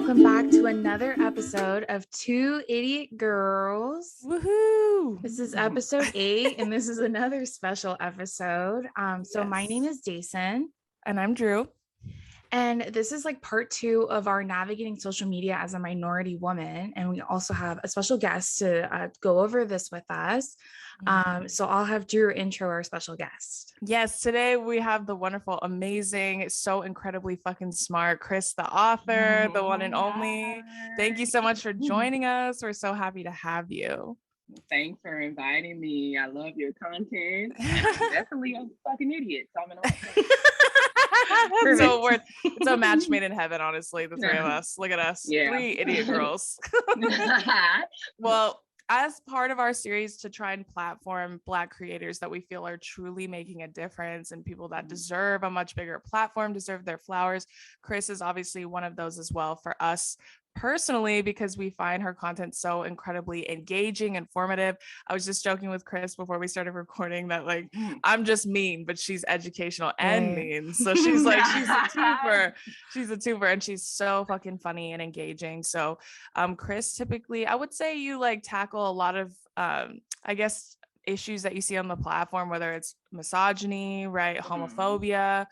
welcome back to another episode of Two Idiot Girls. Woohoo! This is episode 8, and this is another special episode. So my name is Jason. And I'm Drew. And this is like part 2 of our navigating social media as a minority woman. And we also have a special guest to go over this with us. So I'll have Drew intro our special guest. Yes, today we have the wonderful, amazing, so incredibly fucking smart Chrys, the author, the one and only. Thank you so much for joining us. We're so happy to have you. Thanks for inviting me. I love your content. I'm definitely a fucking idiot. So I'm in So it's a match made in heaven, honestly, the three of us. Look at us. Yeah. 3 idiot girls. Well, as part of our series to try and platform Black creators that we feel are truly making a difference and people that deserve a much bigger platform, deserve their flowers, Chrys is obviously one of those as well for us personally, because we find her content so incredibly engaging, informative. I was just joking with Chrys before we started recording that like I'm just mean, but she's educational and mean. So she's like, she's a twofer, and she's so fucking funny and engaging. So Chrys, typically I would say you like tackle a lot of I guess issues that you see on the platform, whether it's misogyny, right, homophobia,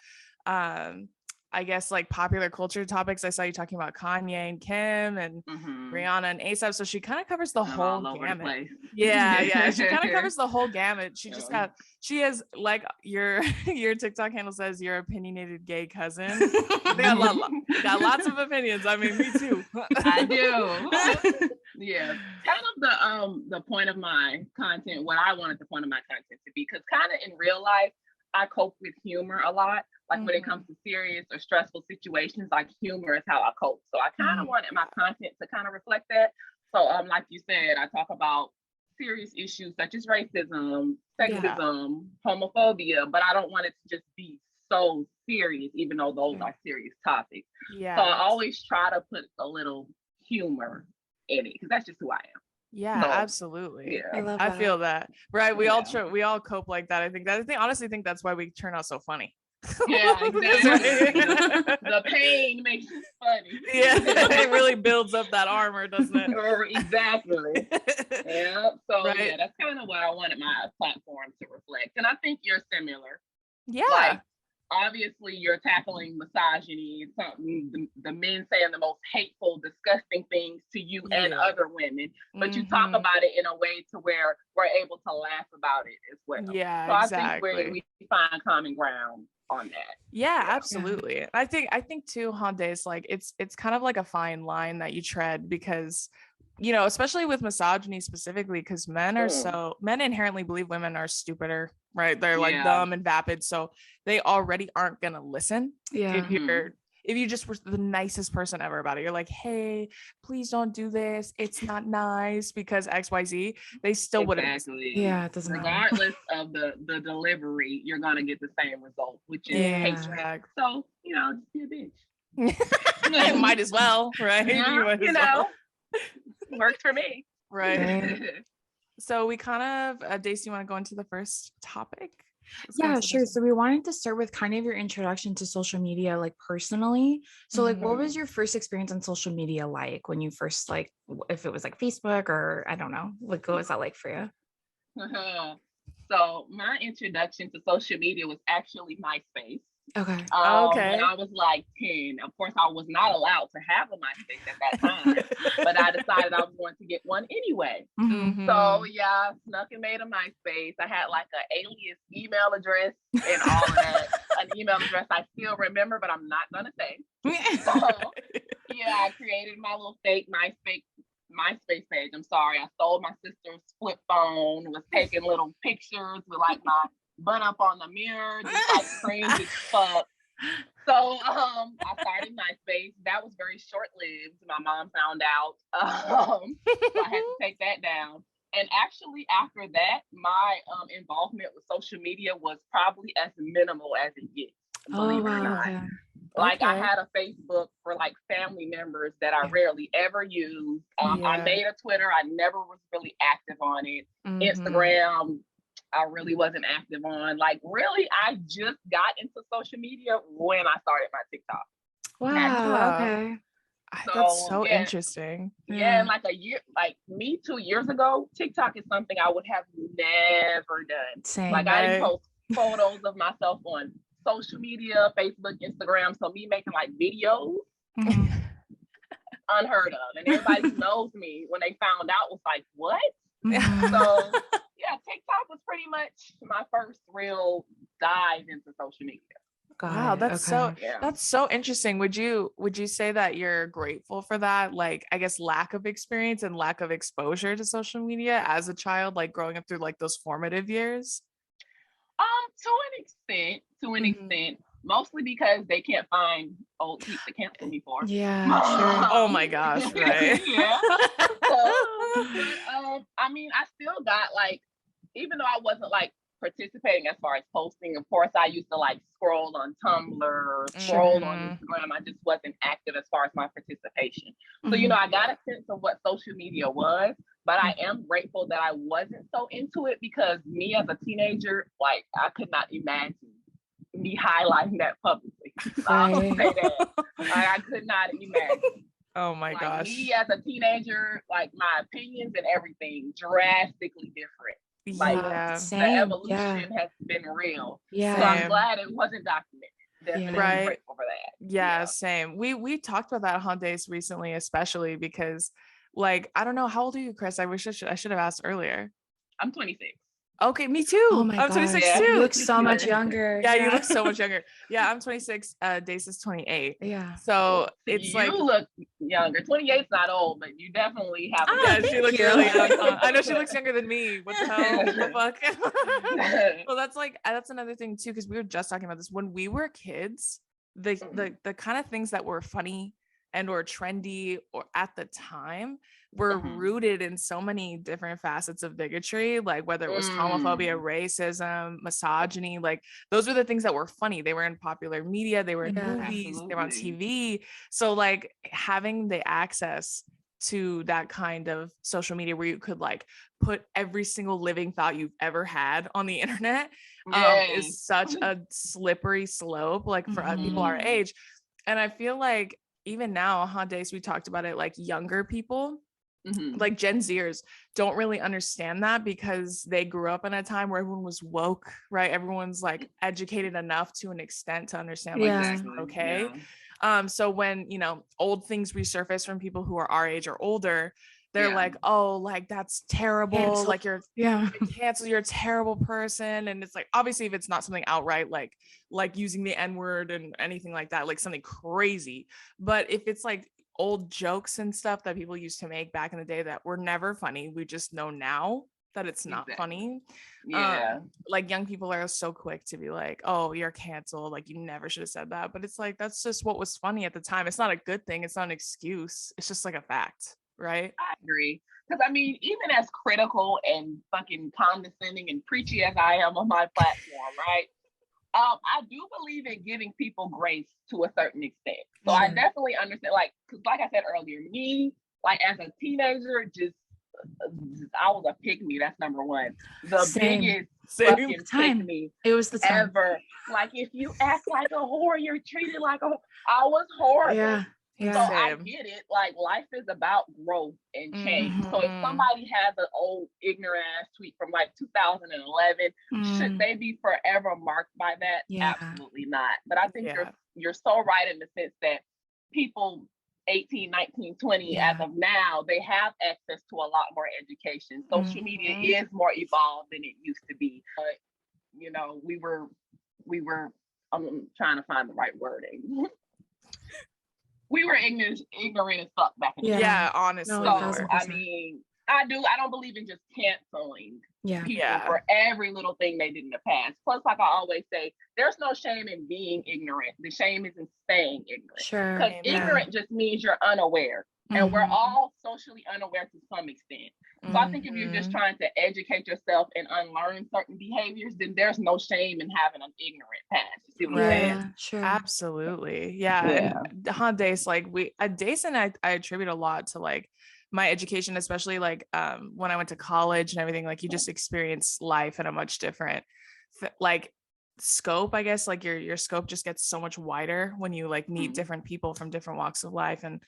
I guess like popular culture topics. I saw you talking about Kanye and Kim and Rihanna and ASAP. So she kind of covers the whole gamut. Yeah. She kind of covers the whole gamut. She has like your TikTok handle says your opinionated gay cousin. They got lots of opinions. I mean, me too. I do. Yeah. Kind of the point of my content, what I wanted the point of my content to be, because kind of in real life, I cope with humor a lot. Like when it comes to serious or stressful situations, like humor is how I cope. So I kind of wanted my content to kind of reflect that. So like you said, I talk about serious issues such as racism, sexism, homophobia, but I don't want it to just be so serious, even though those are serious topics. Yeah. So I always try to put a little humor in it because that's just who I am. Yeah, absolutely. Yeah. I feel that. Right. We all cope like that. I honestly think that's why we turn out so funny. Yeah, exactly. the pain makes it funny. Yeah, it really builds up that armor, doesn't it? Exactly. Yeah. So yeah, that's kind of what I wanted my platform to reflect. And I think you're similar. Yeah. Like, obviously, you're tackling misogyny, something the men saying the most hateful, disgusting things to you and other women, but you talk about it in a way to where we're able to laugh about it as well. Yeah, so exactly. I think we find common ground on that. Yeah, absolutely. Yeah. I think too, Honda's like it's kind of like a fine line that you tread because, you know, especially with misogyny specifically, because men inherently believe women are stupider, right? They're like dumb and vapid, so they already aren't gonna listen. If you just were the nicest person ever about it, you're like, hey, please don't do this, it's not nice because XYZ, they still wouldn't. Yeah, it doesn't regardless of the delivery, you're gonna get the same result, which is hatred. So, you know, just be a bitch. Might as well, right? You know. Works for me. Right. So we kind of Daisy, you want to go into the first topic? Yeah, sure. So we wanted to start with kind of your introduction to social media, like personally. So like, what was your first experience on social media like when you first, like, if it was like Facebook or I don't know, what was that like for you? So my introduction to social media was actually MySpace. Okay. When I was like 10, of course, I was not allowed to have a MySpace at that time, but I decided I was going to get one anyway. So yeah, I snuck and made a MySpace. I had like an alias email address and all of that. An email address I still remember, but I'm not gonna say. So yeah, I created my little fake MySpace page. I'm sorry, I stole my sister's flip phone, was taking little pictures with like my bun up on the mirror, just like cringe as fuck. So I started MySpace. That was very short-lived. My mom found out. So I had to take that down. And actually after that, my involvement with social media was probably as minimal as it gets, believe it or not. Okay. Like I had a Facebook for like family members that I rarely ever used. I made a Twitter. I never was really active on it. Instagram, I really wasn't active on. Like, really, I just got into social media when I started my TikTok. Wow. Okay. That's so interesting. Yeah, and like a year, like me 2 years ago, TikTok is something I would have never done. Same, like I didn't post photos of myself on social media, Facebook, Instagram. So me making like videos, unheard of. And everybody who knows me, when they found out, was like, what? So yeah, TikTok was pretty much my first real dive into social media. Wow, that's so interesting. Would you say that you're grateful for that, like, I guess, lack of experience and lack of exposure to social media as a child, like growing up through like those formative years? To an extent, mostly because they can't find old people to cancel me for. Yeah, sure. Oh my gosh, right? Yeah. So, I mean, I still got like, even though I wasn't like participating as far as posting, of course, I used to like scroll on Tumblr, scroll on Instagram. I just wasn't active as far as my participation. So, you know, I got a sense of what social media was, but I am grateful that I wasn't so into it, because me as a teenager, like, I could not imagine me highlighting that publicly. I'll say that. Like, I could not imagine. Oh my gosh. Me as a teenager, like, my opinions and everything drastically different. Like, the evolution has been real. Yeah. So I'm glad it wasn't documented. Definitely grateful for that. Yeah, same. We talked about that on Days recently, especially because, like, I don't know, how old are you, Chrys? I wish I should have asked earlier. I'm 26. Okay, me too. Oh my I'm 26 too. You look so much younger. Yeah, you look so much younger. Yeah, I'm 26. Dace is 28. Yeah. So it's like, you look younger. 28's not old, but you definitely have. Yeah, she looks really young. I know she looks younger than me. What the hell? What the fuck? Well, that's another thing too, because we were just talking about this when we were kids. The kind of things that were funny and or trendy or at the time were rooted in so many different facets of bigotry, like whether it was homophobia, racism, misogyny. Like, those were the things that were funny. They were in popular media, they were in movies, they were on TV. So like, having the access to that kind of social media where you could like put every single living thought you've ever had on the internet is such a slippery slope, like, for people our age. And I feel like even now, Days, we talked about it, like, younger people, like Gen Zers, don't really understand that, because they grew up in a time where everyone was woke, right? Everyone's like educated enough to an extent to understand, like, this is okay. So when, you know, old things resurface from people who are our age or older, they're like, oh, like, that's terrible. Cancel. Like, you're cancel, you're a terrible person. And it's like, obviously, if it's not something outright, like using the N-word and anything like that, like something crazy. But if it's like old jokes and stuff that people used to make back in the day that were never funny, we just know now that it's not funny. Like, young people are so quick to be like, oh, you're canceled, like, you never should have said that. But it's like, that's just what was funny at the time. It's not a good thing, it's not an excuse, it's just like a fact, right? I agree. Because I mean, even as critical and fucking condescending and preachy as I am on my platform, right? I do believe in giving people grace to a certain extent. So I definitely understand, like, because like I said earlier, me, like, as a teenager, just I was a pygmy. That's number one. The biggest fucking pygmy it was the time. Ever. Like, if you act like a whore, you're treated like a whore. I was horrible. Yeah. So I get it. Like, life is about growth and change. So if somebody has an old ignorant ass tweet from like 2011, should they be forever marked by that? Absolutely not. But I think you're so right in the sense that people 18, 19, 20, as of now, they have access to a lot more education. Social media is more evolved than it used to be. But, you know, we were, I'm trying to find the right wording. We were ignorant as fuck back in the day. Yeah, honestly. So, I mean, I don't believe in just canceling people for every little thing they did in the past. Plus, like I always say, there's no shame in being ignorant. The shame is in staying ignorant. Sure. Because ignorant just means you're unaware. And we're all socially unaware to some extent. So I think if you're just trying to educate yourself and unlearn certain behaviors, then there's no shame in having an ignorant past. You see what I'm saying? Sure. Absolutely. Yeah. And Dace, like, Dace and I attribute a lot to like my education, especially like when I went to college and everything. Like, you just experience life in a much different like scope, I guess. Like your scope just gets so much wider when you like meet different people from different walks of life. And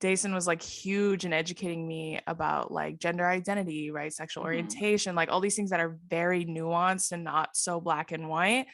Dason was like huge in educating me about like gender identity, right? Sexual orientation, like all these things that are very nuanced and not so black and white.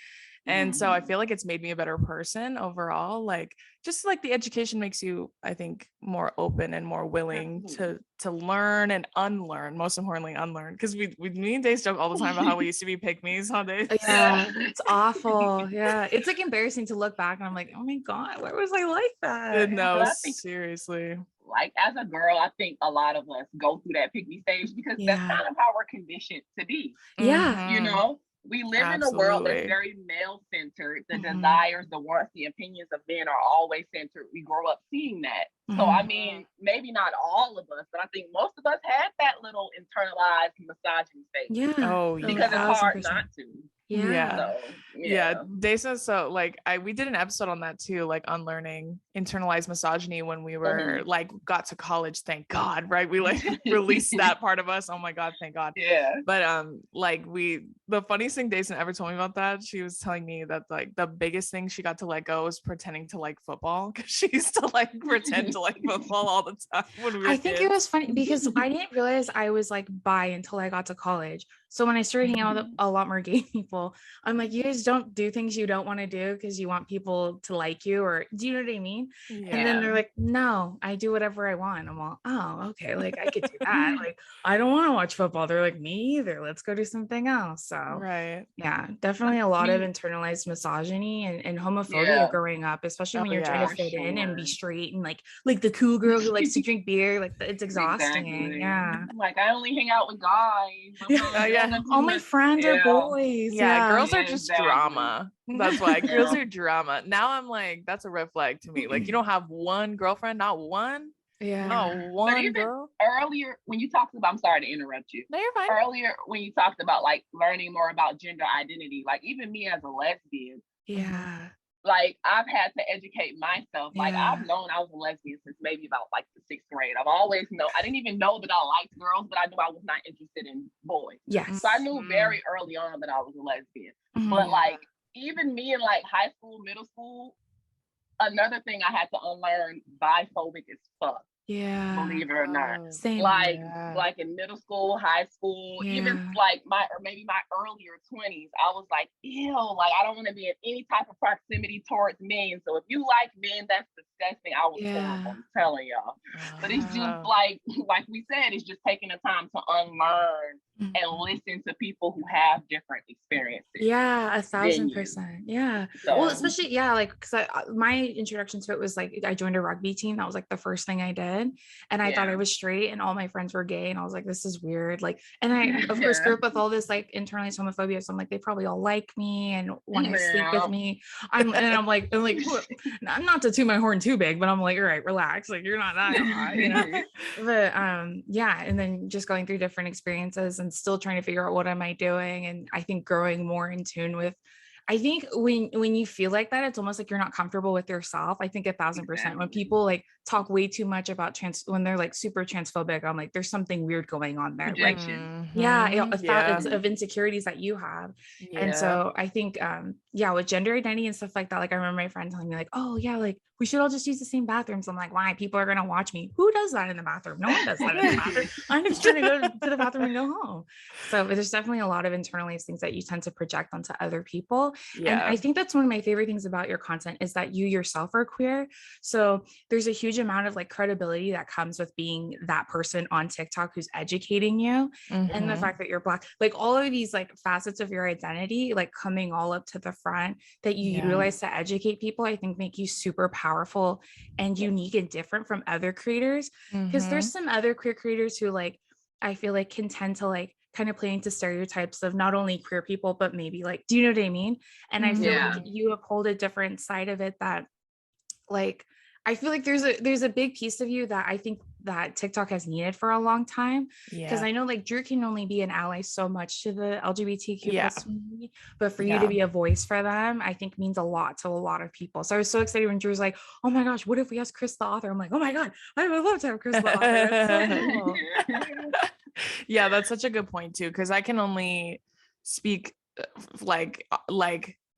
And so I feel like it's made me a better person overall. Like just like the education makes you, I think, more open and more willing to learn and unlearn, most importantly, unlearn. Because me and Dace joke all the time about how we used to be pick-me's on Days. Yeah, it's awful. Yeah. It's like embarrassing to look back and I'm like, oh my God, where was I like that? No, seriously. Like as a girl, I think a lot of us go through that pick-me stage because that's kind of how we're conditioned to be. Yeah. You know? We live in a world that's very male-centered. The desires, the wants, the opinions of men are always centered. We grow up seeing that. So, I mean, maybe not all of us, but I think most of us had that little internalized misogyny phase. Yeah. Oh, because it's hard not to. Yeah. So, Dason, so like we did an episode on that too, like unlearning internalized misogyny when we were like got to college, thank God, right? We like released that part of us. Oh my God, thank God. Yeah. But like the funniest thing Dason ever told me about that, she was telling me that like the biggest thing she got to let go was pretending to like football, because she used to like pretend to like football all the time when we were I think kids. it was funny because I didn't realize I was like bi until I got to college. So when I started hanging out with a lot more gay people, I'm like, you guys don't do things you don't want to do because you want people to like you, or do you know what I mean? Yeah. And then they're like, no, I do whatever I want. I'm all, oh, okay, like I could do that. Like I don't want to watch football. They're like, me either. Let's go do something else. So yeah, definitely a lot of internalized misogyny and homophobia growing up, especially when you're trying to fit in and be straight and like the cool girl who likes to drink beer. Like it's exhausting. Exactly. Yeah. Like I only hang out with guys. All my friends are boys. Girls are just drama. That's why girls are drama. Now I'm like, that's a red flag to me. Like you don't have one girlfriend, not one. No, one girl. Earlier when you talked about, I'm sorry to interrupt you. No, you're fine. Earlier when you talked about like learning more about gender identity, like even me as a lesbian. Yeah. Like I've had to educate myself. Like I've known I was a lesbian since maybe about like the 6th grade. I've always known. I didn't even know that I liked girls, but I knew I was not interested in boys. Yes. So I knew very early on that I was a lesbian. But like even me in like high school, middle school, another thing I had to unlearn, biphobic as fuck. Yeah. Believe it or not. Same. Like in middle school, high school, even like maybe my earlier 20s, I was like, ew, like I don't want to be in any type of proximity towards men. So if you like men, that's disgusting. I was horrible, I'm telling y'all. But it's just like we said, it's just taking the time to unlearn and listen to people who have different experiences. Yeah, 1,000%. Yeah. So, well, especially like because my introduction to it was like I joined a rugby team. That was like the first thing I did, and I thought I was straight, and all my friends were gay, and I was like, this is weird. Like, and I of course grew up with all this like internalized homophobia. So I'm like, they probably all like me and want to sleep with me. I'm like, I'm not to toot my horn too big, but I'm like, all right, relax. Like you're not that hot, you know. But and then just going through different experiences and still trying to figure out what am I doing. And I think growing more in tune with, I think when you feel like that, it's almost like you're not comfortable with yourself. I think 1,000% when people like talk way too much about when they're like super transphobic, I'm like, there's something weird going on there. Projection. It's of insecurities that you have. And so I think, with gender identity and stuff like that, like I remember my friend telling me like, oh yeah, like we should all just use the same bathrooms. I'm like, why? People are going to watch me. Who does that in the bathroom? No one does that in the bathroom. I'm just trying to go to the bathroom and go home. So there's definitely a lot of internalized things that you tend to project onto other people. And I think that's one of my favorite things about your content is that you yourself are queer. So there's a huge amount of like credibility that comes with being that person on TikTok who's educating you. And the fact that you're Black, like all of these like facets of your identity, like coming all up to the front that you utilize to educate people, I think make you super powerful and unique and different from other creators. Because there's some other queer creators who like, I feel like can tend to like kind of play into stereotypes of not only queer people, but maybe like, do you know what I mean? And I feel like you uphold a different side of it that like, I feel like there's a big piece of you that I think that TikTok has needed for a long time. Because I know like Drew can only be an ally so much to the LGBTQ community, but for you to be a voice for them, I think means a lot to a lot of people. So I was so excited when Drew was like, oh my gosh, what if we ask Chrys the author? I'm like, oh my God, I would love to have Chrys the author. That's so cool. Yeah, that's such a good point too, because I can only speak like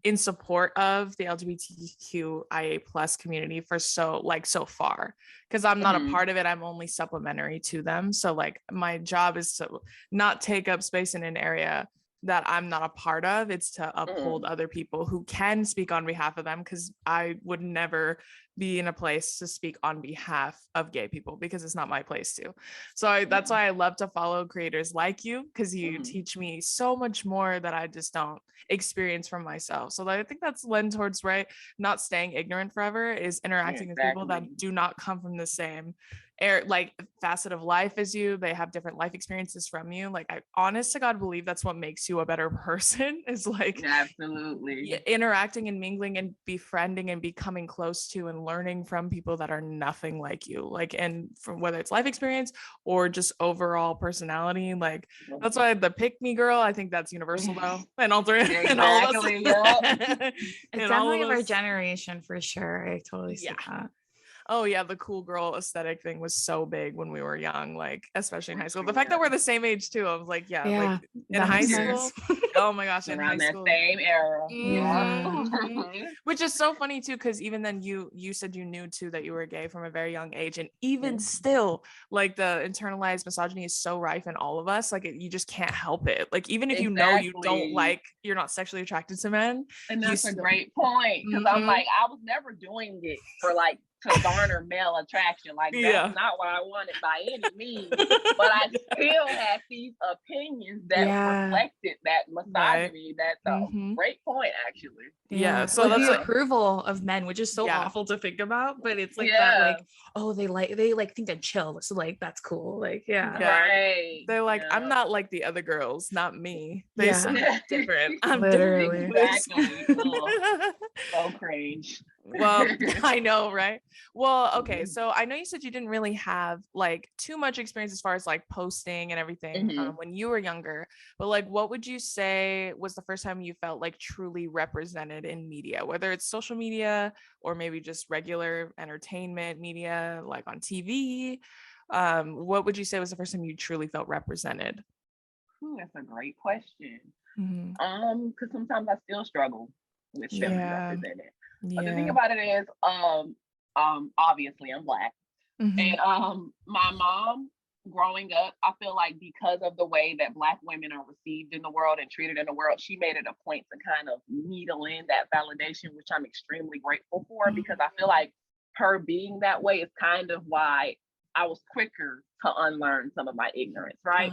in support of the LGBTQIA plus community for so far, because I'm not a part of it. I'm only supplementary to them. So like my job is to not take up space in an area that I'm not a part of. It's to uphold other people who can speak on behalf of them, because I would never be in a place to speak on behalf of gay people, because it's not my place to. So that's why I love to follow creators like you, because you teach me so much more that I just don't experience from myself. So I think that's lend towards, right, not staying ignorant forever, is interacting with people that do not come from the same like facet of life as you. They have different life experiences from you. Like I honest to God believe that's what makes you a better person, is like absolutely interacting and mingling and befriending and becoming close to and learning from people that are nothing like you, like, and from whether it's life experience or just overall personality. Like that's why the pick me girl, I think that's universal though, and all three and all of us. It's definitely of our generation for sure. I totally see that. Oh yeah, the cool girl aesthetic thing was so big when we were young, like especially in high school. The fact that we're the same age too, I was like, like in high school. Oh my gosh, in high school, same era. Which is so funny too, because even then you said you knew too that you were gay from a very young age, and even still, like the internalized misogyny is so rife in all of us. Like you just can't help it. Like even if you know you don't like, you're not sexually attracted to men. And that's a great point, because I'm like, I was never doing it for like to garner male attraction. Like that's not what I wanted by any means. But I still had these opinions that reflected that misogyny. That's a great point, actually. Yeah. So like that's the approval of men, which is so awful to think about, but it's like that, like, oh, they think they're chill, so like that's cool. Like right. They're like, I'm not like the other girls, not me. They sound different. I'm literally exactly. So cringe. Well, I know, right? Well, okay, so I know you said you didn't really have like too much experience as far as like posting and everything when you were younger, but like what would you say was the first time you felt like truly represented in media, whether it's social media or maybe just regular entertainment media like on TV? What would you say was the first time you truly felt represented? Ooh, that's a great question. Because sometimes I still struggle with feeling represented. But the thing about it is, obviously I'm Black, and my mom growing up, I feel like because of the way that Black women are received in the world and treated in the world, she made it a point to kind of needle in that validation, which I'm extremely grateful for, because I feel like her being that way is kind of why I was quicker to unlearn some of my ignorance, right?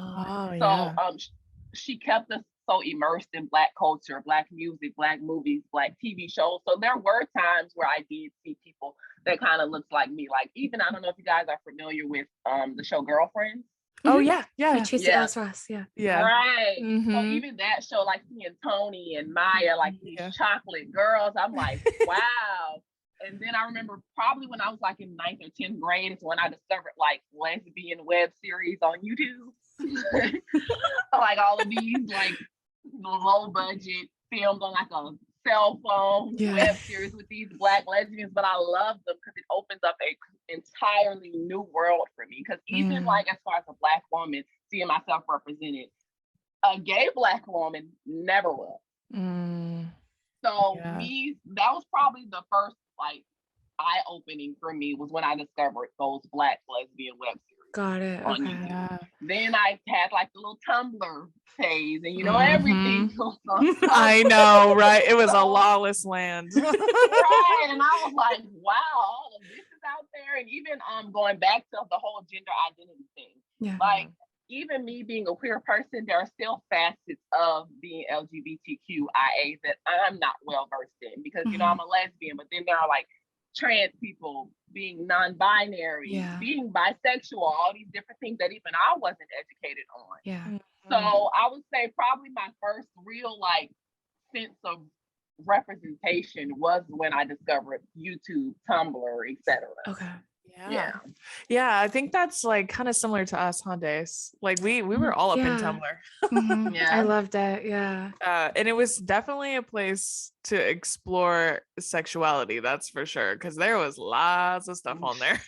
She kept us so immersed in Black culture, Black music, Black movies, Black TV shows. So there were times where I did see people that kind of looks like me. Like even, I don't know if you guys are familiar with the show Girlfriends. Oh yeah. Tracy Ellis Ross. Yeah. Right. So even that show, like seeing Tony and Maya, like these chocolate girls, I'm like, wow. And then I remember probably when I was like in 9th or 10th grade is when I discovered like lesbian web series on YouTube. Like all of these like low budget filmed on like a cell phone web series with these Black lesbians, but I love them because it opens up a entirely new world for me. Because even like as far as a Black woman seeing myself represented, a gay Black woman never will. So that was probably the first like eye-opening for me, was when I discovered those Black lesbian web series. Got it. Okay. Then I had like the little Tumblr phase, and you know everything. I know, right? It was a lawless land. Right, and I was like, wow, all of this is out there. And even going back to the whole gender identity thing, like even me being a queer person, there are still facets of being LGBTQIA that I'm not well versed in, because you know I'm a lesbian, but then there are like trans people, being non-binary, being bisexual, all these different things that even I wasn't educated on. So I would say probably my first real like sense of representation was when I discovered YouTube, Tumblr, etc. Okay. Yeah, I think that's like kind of similar to us, huh, Dace? Like we were all up in Tumblr. I loved it. And it was definitely a place to explore sexuality, that's for sure, because there was lots of stuff on there.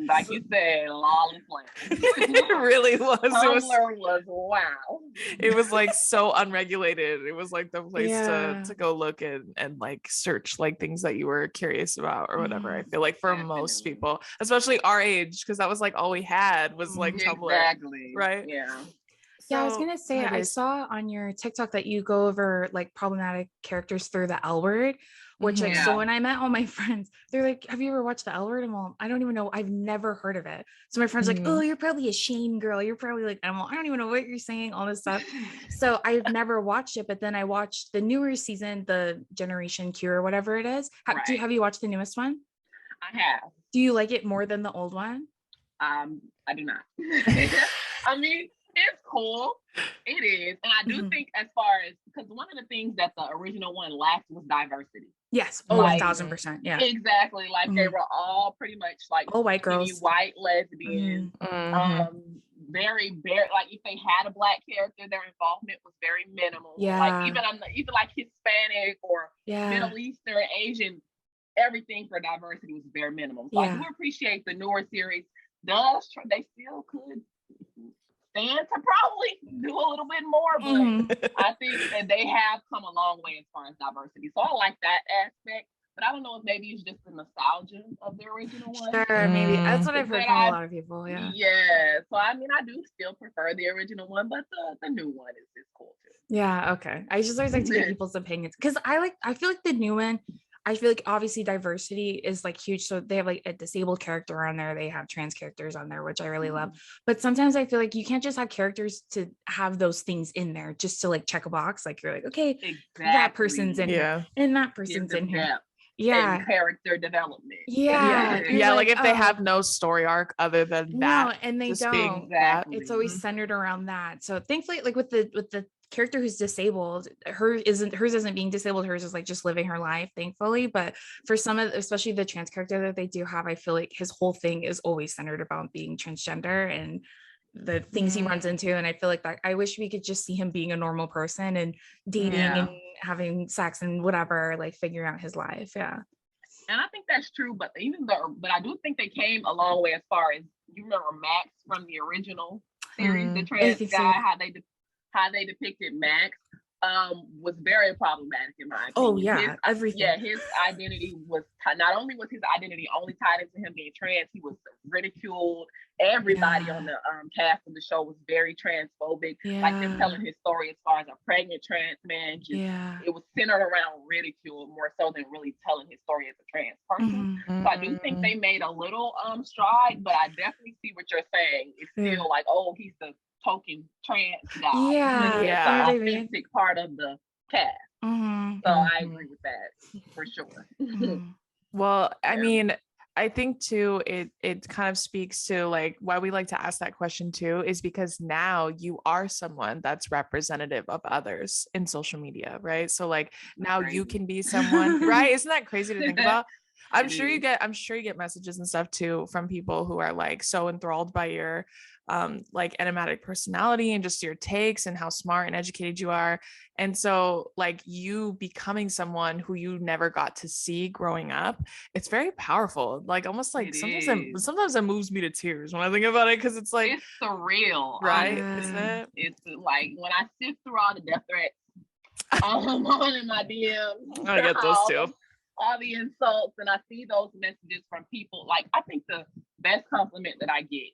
Like you said, lawless land. It really was. Tumblr was wow. It was like so unregulated. It was like the place to go look and like search like things that you were curious about or whatever. I feel like for most people, especially our age, because that was like all we had was like Tumblr. Exactly. Right. Yeah. Yeah, I was gonna say, I saw on your TikTok that you go over like problematic characters through the L word, which like, so when I met all my friends, they're like, have you ever watched the L word? And well, I don't even know. I've never heard of it. So my friend's like, oh, you're probably a Shane girl. You're probably like, I don't even know what you're saying, all this stuff. So I've never watched it, but then I watched the newer season, the Generation Q or whatever it is. Have you watched the newest one? I have. Do you like it more than the old one? I do not. I mean, it's cool. It is. And I do think as far as, because one of the things that the original one lacked was diversity. Yes. Oh, like, 1,000%. Yeah. Exactly. Like they were all pretty much like all white girls, white lesbians. Very like if they had a black character, their involvement was very minimal. Yeah. Like even like Hispanic or Middle Eastern, Asian, everything for diversity was very minimal. So I do appreciate the newer series. They still could stand to probably do a little bit more, but I think that they have come a long way as far as diversity. So I like that aspect, but I don't know if maybe it's just the nostalgia of the original one. Sure, maybe that's what I've heard from a lot of people. Yeah. Yeah. So I mean, I do still prefer the original one, but the new one is cool too. Yeah. Okay. I just always like to get people's opinions because I feel like the new one. I feel like obviously diversity is like huge. So they have like a disabled character on there. They have trans characters on there, which I really love. But sometimes I feel like you can't just have characters to have those things in there just to like check a box. Like you're like, okay, that person's in here and that person's in here. Yeah. And character development. Yeah. Like if they have no story arc other than that. No, and they don't. Exactly. It's always centered around that. So thankfully, like with the character who's disabled, hers isn't being disabled, hers is like just living her life, thankfully. But for some of, especially the trans character that they do have, I feel like his whole thing is always centered about being transgender and the things he runs into. And I feel like that I wish we could just see him being a normal person and dating and having sex and whatever, like figuring out his life. Yeah. And I think that's true, but I do think they came a long way as far as, you remember Max from the original series, the trans guy, how they depicted Max was very problematic in my opinion. Oh yeah, everything. Yeah, his identity was not only was his identity only tied into him being trans, he was ridiculed. Everybody on the cast of the show was very transphobic. Like him telling his story as far as a pregnant trans man, it was centered around ridicule more so than really telling his story as a trans person. So I do think they made a little stride, but I definitely see what you're saying. It's still like, oh, he's the token trans guy. It's the authentic part of the cast. So I agree with that for sure. Well, I mean, I think too, it kind of speaks to like why we like to ask that question too, is because now you are someone that's representative of others in social media, right? So like now you can be someone, right? Isn't that crazy to think about? I'm sure you get messages and stuff too from people who are like so enthralled by your like enigmatic personality and just your takes and how smart and educated you are. And so like you becoming someone who you never got to see growing up, it's very powerful. Like almost like sometimes it moves me to tears when I think about it, because it's like it's surreal, right? Isn't it? It's like when I sift through all the death threats on in my DMs, I get those too. All the insults, and I see those messages from people. Like I think the best compliment that I get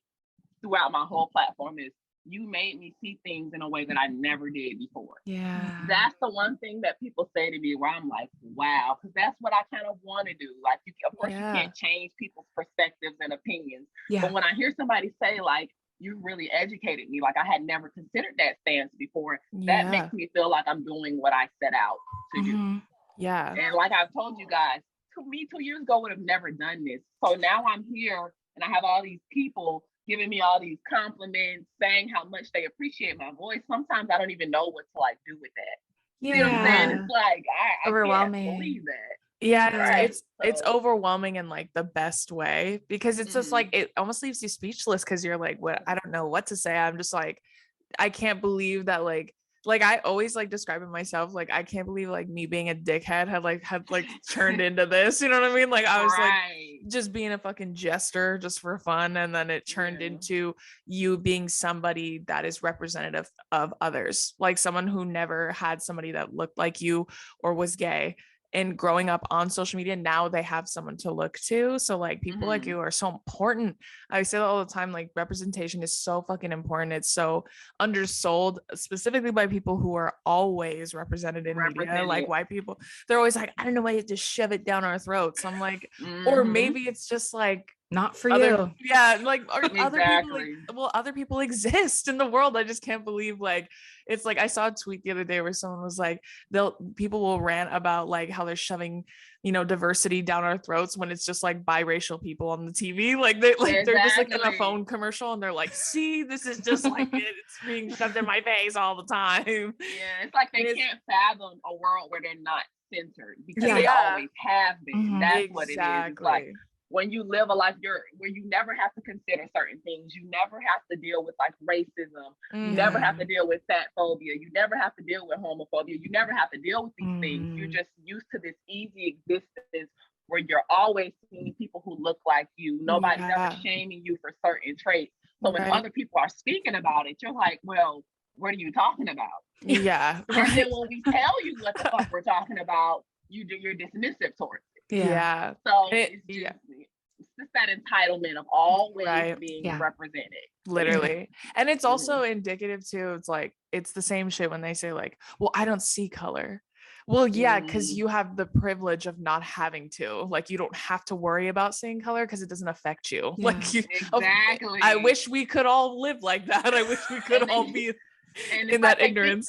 throughout my whole platform is, you made me see things in a way that I never did before. Yeah. That's the one thing that people say to me where I'm like, wow, because that's what I kind of want to do. Like, of course, you can't change people's perspectives and opinions. But when I hear somebody say like, you really educated me, like I had never considered that stance before, that makes me feel like I'm doing what I set out to do. Yeah. And like I've told you guys, 2 years ago would have never done this. So now I'm here and I have all these people giving me all these compliments, saying how much they appreciate my voice. Sometimes I don't even know what to like do with that. You know what I'm saying? It's like I overwhelming. Can't believe that. Yeah, it's overwhelming in like the best way, because it's just like it almost leaves you speechless, because you're like, what? I don't know what to say. I'm just like, I can't believe that like like I always like describing myself like I can't believe like me being a dickhead had turned into this, you know what I mean? Like I was like just being a fucking jester just for fun, and then it turned into you being somebody that is representative of others, like someone who never had somebody that looked like you or was gay. And growing up on social media, now they have someone to look to. So like people like you are so important. I say that all the time, like representation is so fucking important. It's so undersold, specifically by people who are always represented in media, like white people. They're always like, I don't know why you have to shove it down our throats. I'm like, or maybe it's just like, not for you. Yeah, like other people, like, well, other people exist in the world. I just can't believe like it's like I saw a tweet the other day where someone was like, people will rant about like how they're shoving, you know, diversity down our throats when it's just like biracial people on the TV. Like they're just like in a phone commercial and they're like, see, this is just like it's being shoved in my face all the time. Yeah, it's like they can't fathom a world where they're not censored because they always have been. That's what it is. It's like when you live a life where you never have to consider certain things, you never have to deal with like racism, you never have to deal with fat phobia, you never have to deal with homophobia, you never have to deal with these things. You're just used to this easy existence where you're always seeing people who look like you. Nobody's ever shaming you for certain traits. So when other people are speaking about it, you're like, well, what are you talking about? Yeah. And then when we tell you what the fuck we're talking about, you're dismissive towards it. Yeah. So it's just that entitlement of always being represented. Literally. And it's also indicative too. It's like, it's the same shit when they say like, well, I don't see color. Well, yeah, because you have the privilege of not having to. Like, you don't have to worry about seeing color because it doesn't affect you. Yeah. Like, exactly. I wish we could all live like that. I wish we could all be in that ignorance.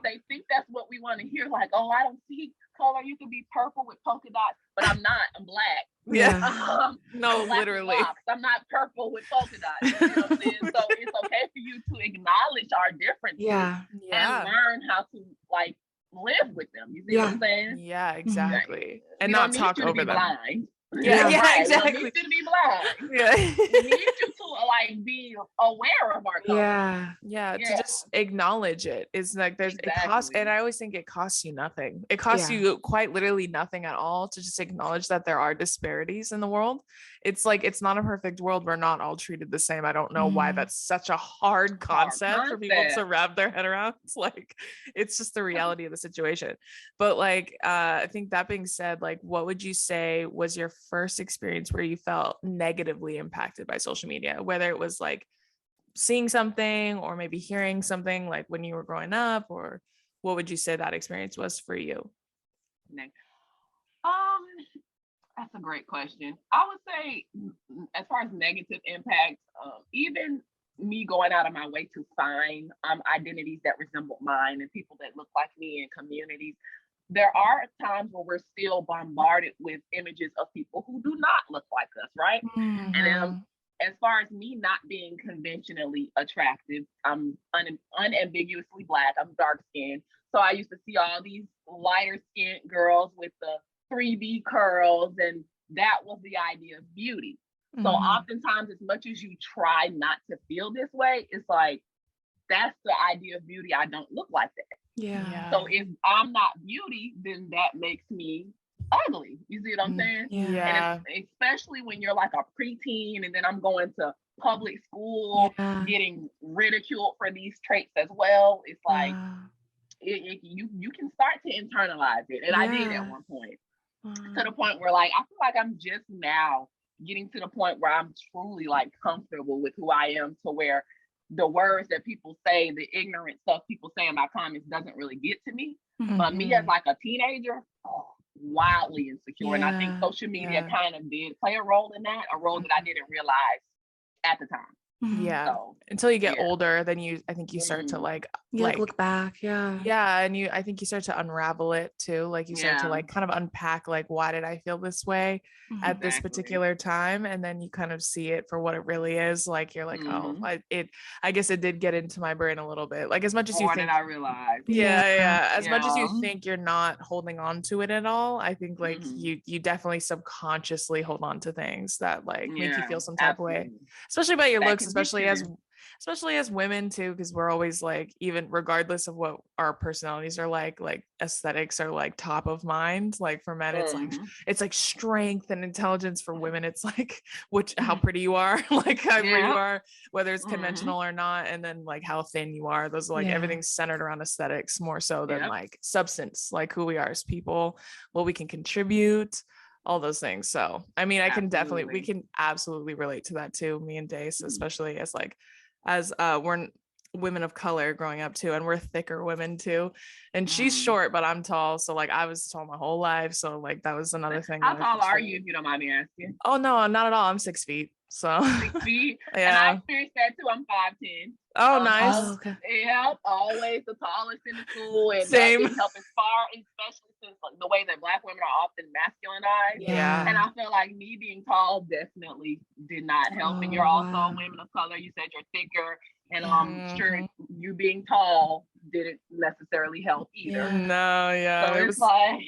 They think that's what we want to hear. Like, oh, I don't see color. You can be purple with polka dots, but I'm not. I'm black. Yeah. No, literally. I'm not purple with polka dots. You know what I'm saying? So it's okay for you to acknowledge our differences and learn how to like live with them. You see what I'm saying? Yeah, exactly. And not talk over them. Blind. Yeah, exactly. We need you to be blind. Yeah. We need you to like be aware of our color. Yeah. To just acknowledge it. It's like it costs, and I always think it costs you nothing. It costs you quite literally nothing at all to just acknowledge that there are disparities in the world. It's like, it's not a perfect world. We're not all treated the same. I don't know why that's such a hard concept for people to wrap their head around. It's like, it's just the reality of the situation. But like, I think that being said, like, what would you say was your first experience where you felt negatively impacted by social media, whether it was like seeing something or maybe hearing something like when you were growing up, or what would you say that experience was for you? That's a great question. I would say as far as negative impacts, even me going out of my way to find identities that resemble mine and people that look like me in communities, there are times where we're still bombarded with images of people who do not look like us, right? And as far as me not being conventionally attractive, I'm unambiguously Black, I'm dark skinned. So I used to see all these lighter skinned girls with the 3D curls, and that was the idea of beauty. So oftentimes, as much as you try not to feel this way, it's like, that's the idea of beauty. I don't look like that. Yeah. So if I'm not beauty, then that makes me ugly. You see what I'm saying? Yeah. And especially when you're like a preteen, and then I'm going to public school, getting ridiculed for these traits as well. It's like you can start to internalize it, and I did at one point. To the point where like I feel like I'm just now getting to the point where I'm truly like comfortable with who I am, to where the words that people say, the ignorant stuff people say in my comments doesn't really get to me. But me as like a teenager, wildly insecure. And I think social media kind of did play a role in that, a role that I didn't realize at the time. So, until you get older, then I think you start to like look back. And I think you start to unravel it too. Like you start to like kind of unpack, like, why did I feel this way at this particular time? And then you kind of see it for what it really is. Like, you're like, oh, I guess it did get into my brain a little bit. Like, as much as you think, I realized. As much as you think you're not holding on to it at all, I think like you definitely subconsciously hold on to things that like make you feel some type of way, especially about your looks, especially especially as women too, because we're always like, even regardless of what our personalities are like aesthetics are like top of mind. Like for men, it's like strength and intelligence. For women, it's like how pretty you are, like how pretty you are, whether it's conventional or not, and then like how thin you are. Those are like everything's centered around aesthetics more so than like substance, like who we are as people, what we can contribute, all those things. So I mean, we can absolutely relate to that too, me and Dace, especially as we're women of color growing up too, and we're thicker women too, and she's short but I'm tall, so like I was tall my whole life, so like that was another thing. How tall are you, if you don't mind me asking? Oh no, not at all. I'm 6 feet. So 6 feet. And I experienced that too. I'm 5'10". Oh, nice. Okay. Yeah, always the tallest in the school, and same. That didn't help as far, especially since like, the way that Black women are often masculinized. Yeah. And I feel like me being tall definitely did not help. And you're also women of color. You said you're thicker, and I'm sure you being tall didn't necessarily help either. No, yeah. So it was like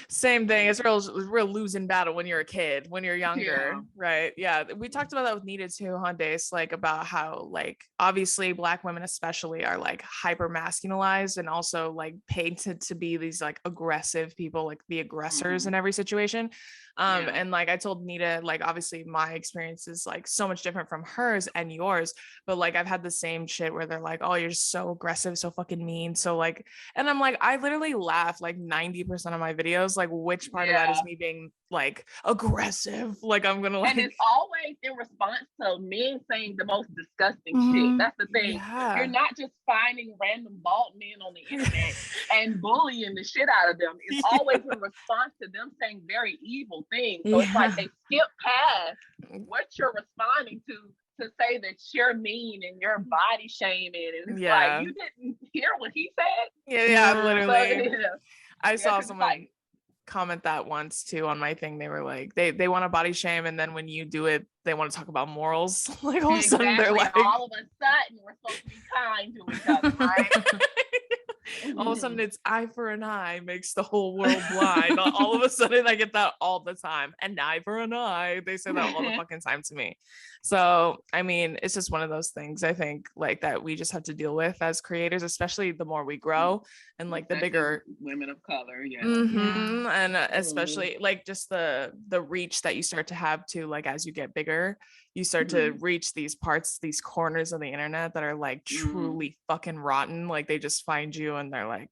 same thing. It's real losing battle when you're a kid, when you're younger, right? Yeah. We talked about that with Nita too, Dace, like about how like obviously Black women especially are like hyper masculinized and also like painted to be these like aggressive people, like the aggressors in every situation. And like I told Nita, like obviously my experience is like so much different from hers and yours, but like I've had the same shit where they're like, oh, you're just so aggressive, so fucking mean, so like, and I'm like, I literally laugh like 90% of my videos, like which part of that is me being like aggressive, like I'm gonna like, and it's always in response to men saying the most disgusting shit. That's the thing. You're not just finding random bald men on the internet and bullying the shit out of them. It's always in response to them saying very evil things. So it's like they skip past what you're responding to say that you're mean and you're body shaming, and it's like you didn't hear what he said. Literally. I saw someone comment that once too on my thing. They were like, they want to body shame, and then when you do it, they want to talk about morals. Like all of a sudden they're like, all of a sudden we're supposed to be kind to each other, right? All of a sudden it's eye for an eye makes the whole world blind. All of a sudden I get that all the time. An eye for an eye. They say that all the fucking time to me. So I mean, it's just one of those things I think like that we just have to deal with as creators, especially the more we grow and like the bigger women of color, and especially like just the reach that you start to have to, like as you get bigger, you start to reach these parts, these corners of the internet that are like truly fucking rotten. Like they just find you and they're like,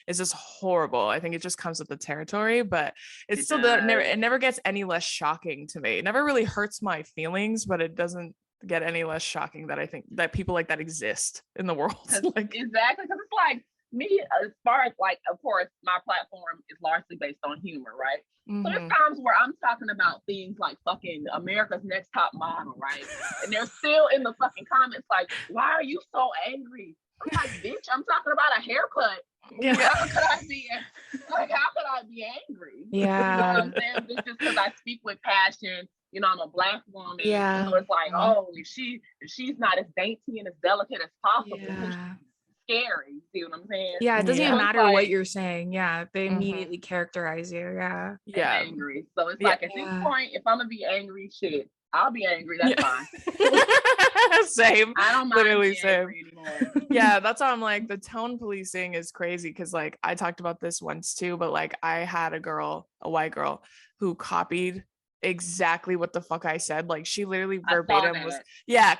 it's just horrible. I think it just comes with the territory, but it's still it never gets any less shocking to me. It never really hurts my feelings, but it doesn't get any less shocking that I think that people like that exist in the world. Like, exactly, because it's like me, as far as like, of course, my platform is largely based on humor, right? So there's times where I'm talking about things like fucking America's Next Top Model, right? And they're still in the fucking comments like, why are you so angry? I'm like, bitch, I'm talking about a haircut. How could I be angry? You know what I'm saying? It's just because I speak with passion. You know, I'm a Black woman. So it's like, oh, if she's not as dainty and as delicate as possible, scary. See what I'm saying? Yeah, it doesn't even matter like, what you're saying. Yeah, they immediately characterize you. Yeah, angry. So it's like at this point, if I'm gonna be angry, shit, I'll be angry. That's fine. Same. I don't mind literally same. Yeah, that's how I'm like, the tone policing is crazy because like I talked about this once too, but like I had a white girl who copied exactly what the fuck I said. Like she literally verbatim was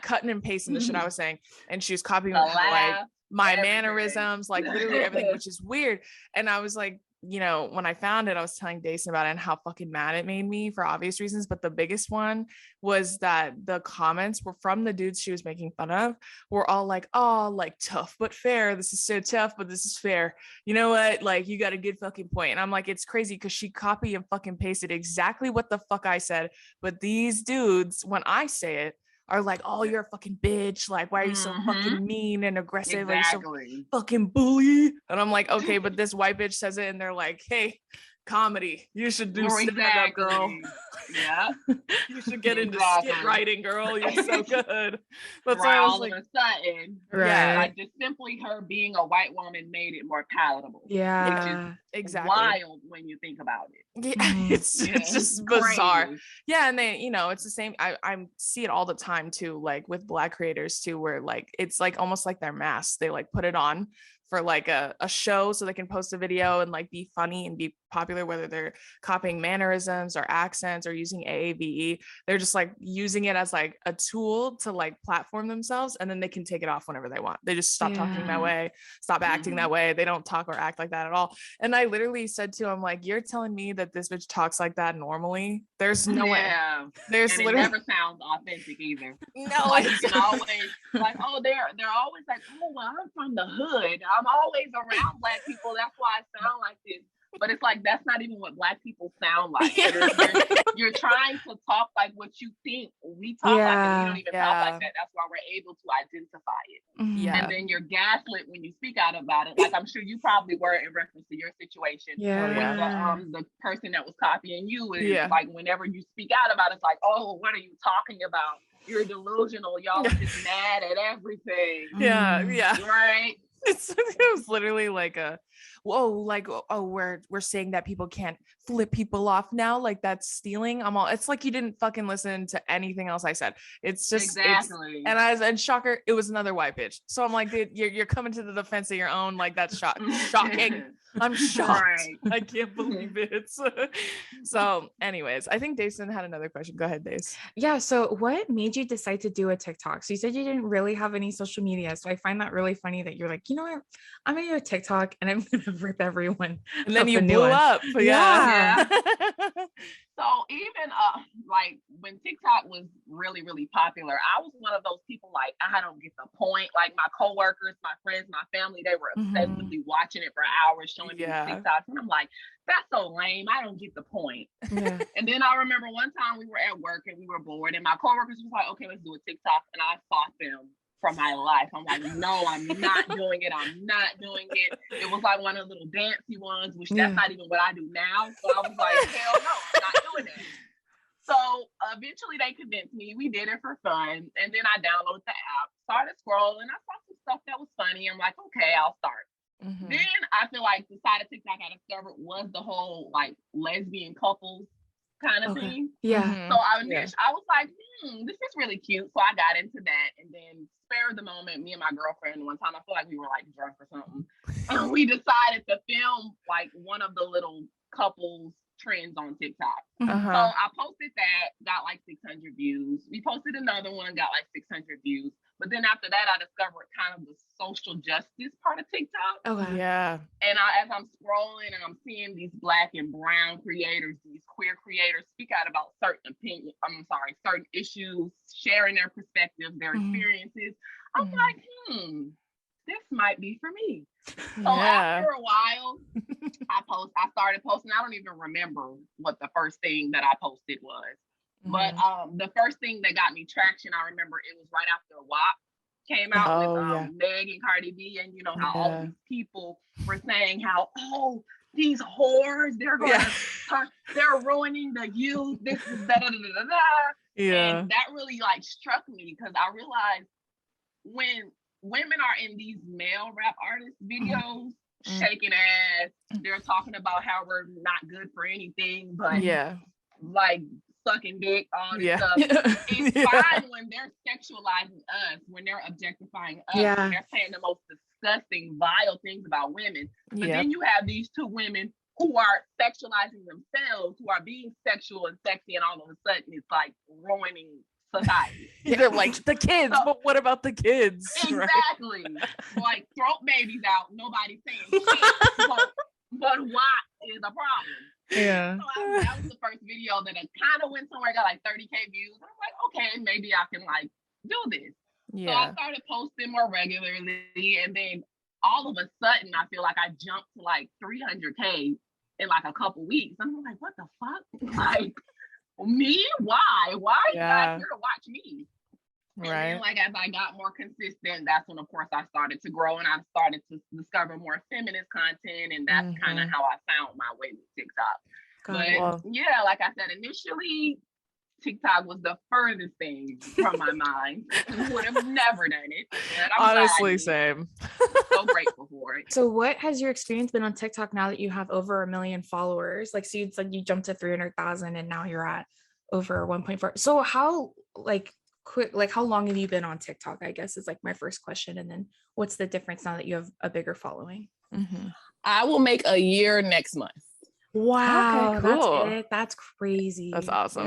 cutting and pasting the shit I was saying, and she was copying like my mannerisms, like literally everything, which is weird. And I was like, you know, when I found it, I was telling Dason about it and how fucking mad it made me for obvious reasons. But the biggest one was that the comments were from the dudes she was making fun of were all like, oh, like tough but fair. This is so tough, but this is fair. You know what? Like you got a good fucking point. And I'm like, it's crazy because she copied and fucking pasted exactly what the fuck I said. But these dudes, when I say it, are like, oh, you're a fucking bitch. Like, why are you so fucking mean and aggressive? Exactly. Are you so fucking bully? And I'm like, okay, but this white bitch says it and they're like, hey, comedy. You should do stand-up, girl. Yeah. You should get into skit writing, girl. You're so good. That's why I was like, all of a sudden, like just simply her being a white woman made it more palatable. Yeah. Which is wild when you think about it. Yeah, it's just bizarre. Crazy. Yeah, and they, it's the same. I see it all the time too, like with Black creators too, where like it's like almost like their masks. They like put it on for like a show so they can post a video and like be funny and be popular, whether they're copying mannerisms or accents or using AAVE. They're just like using it as like a tool to like platform themselves, and then they can take it off whenever they want. They just stop talking that way, stop acting that way. They don't talk or act like that at all. And I literally said to him, like, you're telling me that this bitch talks like that normally? There's no way. There's and literally it never sounds authentic either. No, like you can always like, oh, they're always like, oh, well, I'm from the hood. I'm always around Black people. That's why I sound like this. But it's like, that's not even what Black people sound like. You're trying to talk like what you think we talk like, and you don't even talk like that. That's why we're able to identify it. Yeah. And then you're gaslit when you speak out about it. Like I'm sure you probably were in reference to your situation. When the person that was copying you is like, whenever you speak out about it, it's like, oh, what are you talking about? You're delusional. Y'all are just mad at everything. Yeah. Right? It was literally like we're saying that people can't flip people off now, like that's stealing. It's like you didn't fucking listen to anything else I said. It's just and shocker, it was another white bitch. So I'm like, dude, you're coming to the defense of your own, like that's shocking. I'm shocked. Right. I can't believe it. So anyways, I think Dason had another question. Go ahead, Dace. Yeah. So what made you decide to do a TikTok? So you said you didn't really have any social media. So I find that really funny that you're like, you know what? I'm going to do a TikTok and I'm going to rip everyone. And then you blew up. Yeah. So even like when TikTok was really, really popular, I was one of those people like, I don't get the point. Like my coworkers, my friends, my family, they were obsessively watching it for hours, showing me TikToks. And I'm like, that's so lame. I don't get the point. Yeah. And then I remember one time we were at work and we were bored and my coworkers was like, okay, let's do a TikTok. And I fought them for my life. I'm like, no, I'm not doing it. I'm not doing it. It was like one of the little dancey ones, which that's not even what I do now. So I was like, hell no, I'm not doing it. So eventually they convinced me. We did it for fun. And then I downloaded the app, started scrolling. I saw some stuff that was funny. I'm like, okay, I'll start. Then I feel like the side of TikTok I discovered was the whole like lesbian couples kind of thing. Yeah. So I was like, this is really cute. So I got into that, and then spare of the moment, me and my girlfriend one time, I feel like we were like drunk or something, and we decided to film like one of the little couples trends on TikTok. So I posted that, got like 600 views. We posted another one, got like 600 views. But then after that, I discovered kind of the social justice part of TikTok. Okay. Yeah. And as I'm scrolling and I'm seeing these Black and brown creators, these queer creators speak out about certain issues, sharing their perspectives, their experiences. I'm like, this might be for me. So after a while, I started posting. I don't even remember what the first thing that I posted was. But the first thing that got me traction, I remember it was right after WAP came out with Meg and Cardi B, and you know how all these people were saying how, oh, these whores, they're going to they're ruining the youth. This is da da da da da. Yeah. And that really like struck me because I realized when women are in these male rap artist videos, shaking ass, they're talking about how we're not good for anything, but like sucking dick, all this stuff. It's fine when they're sexualizing us, when they're objectifying us, when they're saying the most disgusting, vile things about women. But then you have these two women who are sexualizing themselves, who are being sexual and sexy, and all of a sudden it's like ruining society. They're like the kids, but what about the kids? Exactly. Right? Like throat babies out, nobody's saying shit. But why is a problem? Yeah. So that was the first video that I kind of went somewhere, got like 30K views. I'm like, okay, maybe I can like do this. Yeah. So I started posting more regularly, and then all of a sudden, I feel like I jumped to like 300K in like a couple weeks. I'm like, what the fuck? Like, me? Why? Why are you guys here to watch me? And then, like, as I got more consistent, that's when, of course, I started to grow and I started to discover more feminist content. And that's kind of how I found my way with TikTok. Yeah, like I said, initially, TikTok was the furthest thing from my mind. Would have never done it. But I'm honestly, same. So grateful for it. So what has your experience been on TikTok now that you have over 1 million followers? Like, so it's like you jumped to 300,000 and now you're at over 1.4. So how how long have you been on TikTok, I guess, is like my first question. And then what's the difference now that you have a bigger following? I will make a year next month. Wow, okay, cool. That's crazy. That's awesome.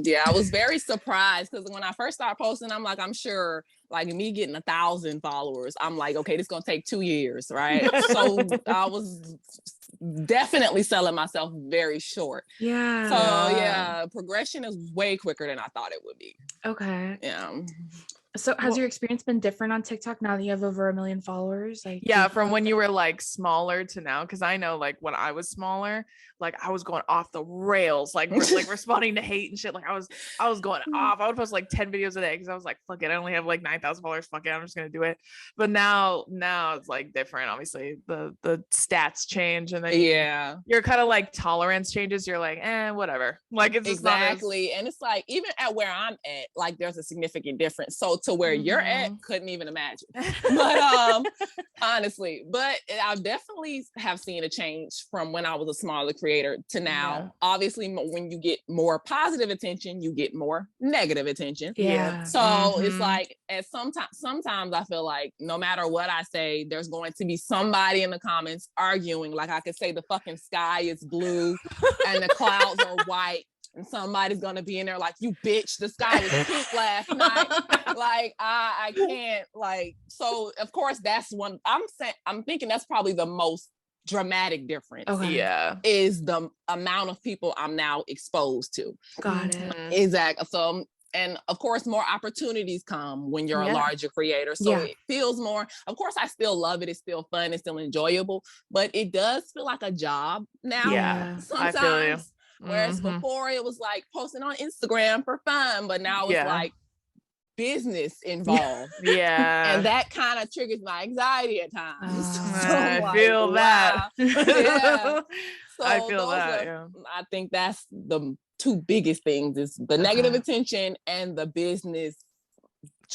Yeah, I was very surprised because when I first started posting, I'm like, I'm sure like me getting 1,000 followers, I'm like, okay, this is gonna take 2 years, right? So I was definitely selling myself very short. Yeah. So yeah, progression is way quicker than I thought it would be. Okay. Yeah. So has your experience been different on TikTok now that you have over 1 million followers? Like, yeah, from when you were like smaller to now, because I know like when I was smaller, like I was going off the rails, like responding to hate and shit. Like I was going off. I would post like 10 videos a day because I was like, fuck it, I only have like 9,000 followers. Fuck it, I'm just gonna do it. But now it's like different. Obviously, the stats change, and then you're kind of like tolerance changes. You're like, whatever. Like it's just exactly, and it's like even at where I'm at, like there's a significant difference. So to where you're at, couldn't even imagine. But honestly, but I definitely have seen a change from when I was a smaller creator to now. Obviously, when you get more positive attention, you get more negative attention. So it's like sometimes I feel like no matter what I say, there's going to be somebody in the comments arguing. Like I could say the fucking sky is blue and the clouds are white. And somebody's gonna be in there like, you bitch, the sky was pink last night. Like I can't, like, so of course that's one I'm thinking that's probably the most dramatic difference. Is the amount of people I'm now exposed to. Got it. Exactly. So and of course more opportunities come when you're a larger creator. So it feels more, of course I still love it, it's still fun, it's still enjoyable, but it does feel like a job now. Sometimes. I feel you. Whereas before it was like posting on Instagram for fun, but now it's like business involved. And that kind of triggers my anxiety at times. So I feel that. So I feel that. I think that's the two biggest things is the negative attention and the business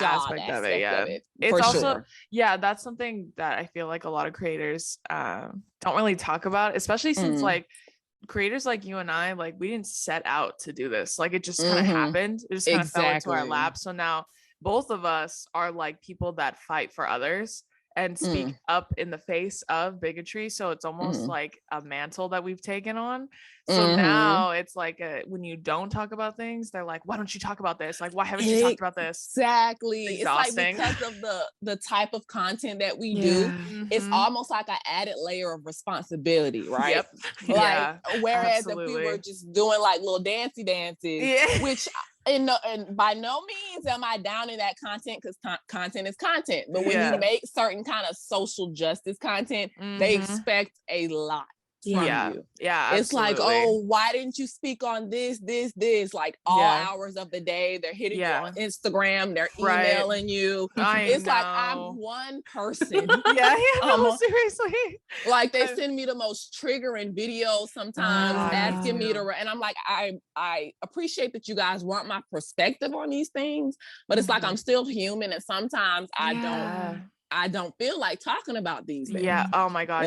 aspect of it. It's also that's something that I feel like a lot of creators don't really talk about, especially since like creators like you and I, like we didn't set out to do this. Like it just kind of happened. It just kind of fell into our lap. So now both of us are like people that fight for others and speak up in the face of bigotry. So it's almost like a mantle that we've taken on. So now it's like when you don't talk about things, they're like, why don't you talk about this? Like, why haven't you talked about this? Exactly. It's like because of the type of content that we do, it's almost like an added layer of responsibility, right? Like, whereas if we were just doing like little dancey dances, which and by no means am I down in that content, because content is content. But when you make certain kind of social justice content, they expect a lot from you. It's like, oh, why didn't you speak on this? Like all hours of the day, they're hitting you on Instagram, they're emailing you. It's like I'm one person. Seriously. Like they send me the most triggering videos sometimes, asking me to, and I'm like, I appreciate that you guys want my perspective on these things, but it's like I'm still human, and sometimes I don't feel like talking about these things. Oh my God.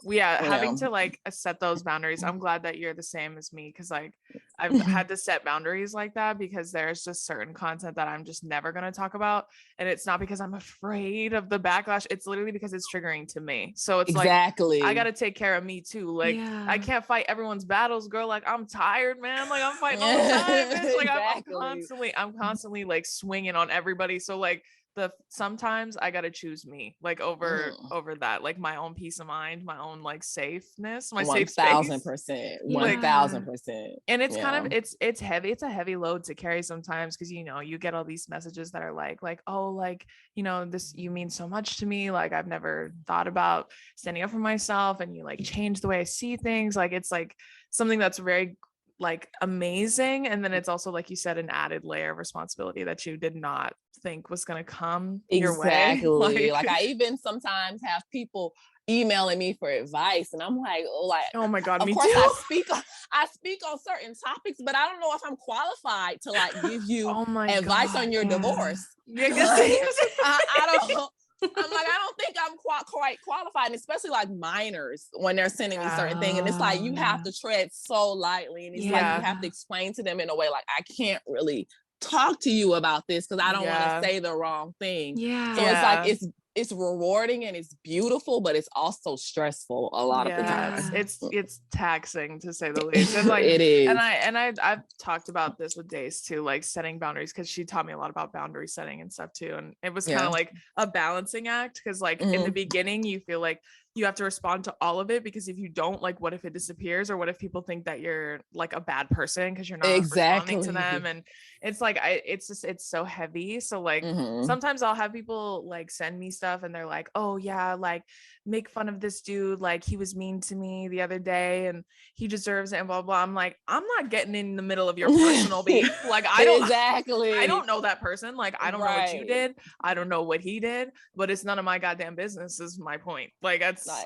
Having to like set those boundaries. I'm glad that you're the same as me, because like I've had to set boundaries like that, because there's just certain content that I'm just never going to talk about. And it's not because I'm afraid of the backlash. It's literally because it's triggering to me. So it's like, I got to take care of me too. Like I can't fight everyone's battles, girl. Like I'm tired, man. Like I'm fighting all the time. It's like I'm constantly like swinging on everybody. So like, sometimes I gotta choose me, like over that, like my own peace of mind, my own like safeness, my safe space. 1,000%, 1,000%. And it's kind of it's heavy. It's a heavy load to carry sometimes, because you get all these messages that are like oh, like this, you mean so much to me. Like I've never thought about standing up for myself, and you like change the way I see things. Like it's like something that's very like amazing, and then it's also, like you said, an added layer of responsibility that you did not think was going to come your way. Like I even sometimes have people emailing me for advice, and I'm like, oh my god, of me course too. I speak on certain topics, but I don't know if I'm qualified to like give you advice on your divorce. Yeah, I don't. I'm like, I don't think I'm quite qualified, and especially like minors when they're sending me certain things, and it's like you have to tread so lightly, and it's like you have to explain to them in a way like, I can't really talk to you about this because I don't want to say the wrong thing. So it's like it's rewarding and it's beautiful, but it's also stressful a lot of the time. It's taxing, to say the least. And like it is. And I've talked about this with Days too, like setting boundaries, because she taught me a lot about boundary setting and stuff too. And it was kind of like a balancing act, because like in the beginning you feel like you have to respond to all of it, because if you don't, like, what if it disappears, or what if people think that you're like a bad person because you're not responding to them? And it's like it's so heavy. So like sometimes I'll have people like send me stuff and they're like, oh yeah, like make fun of this dude, like he was mean to me the other day and he deserves it and blah blah. I'm like, I'm not getting in the middle of your personal beef. Like I don't know that person. Like I don't know what you did, I don't know what he did, but it's none of my goddamn business is my point. Like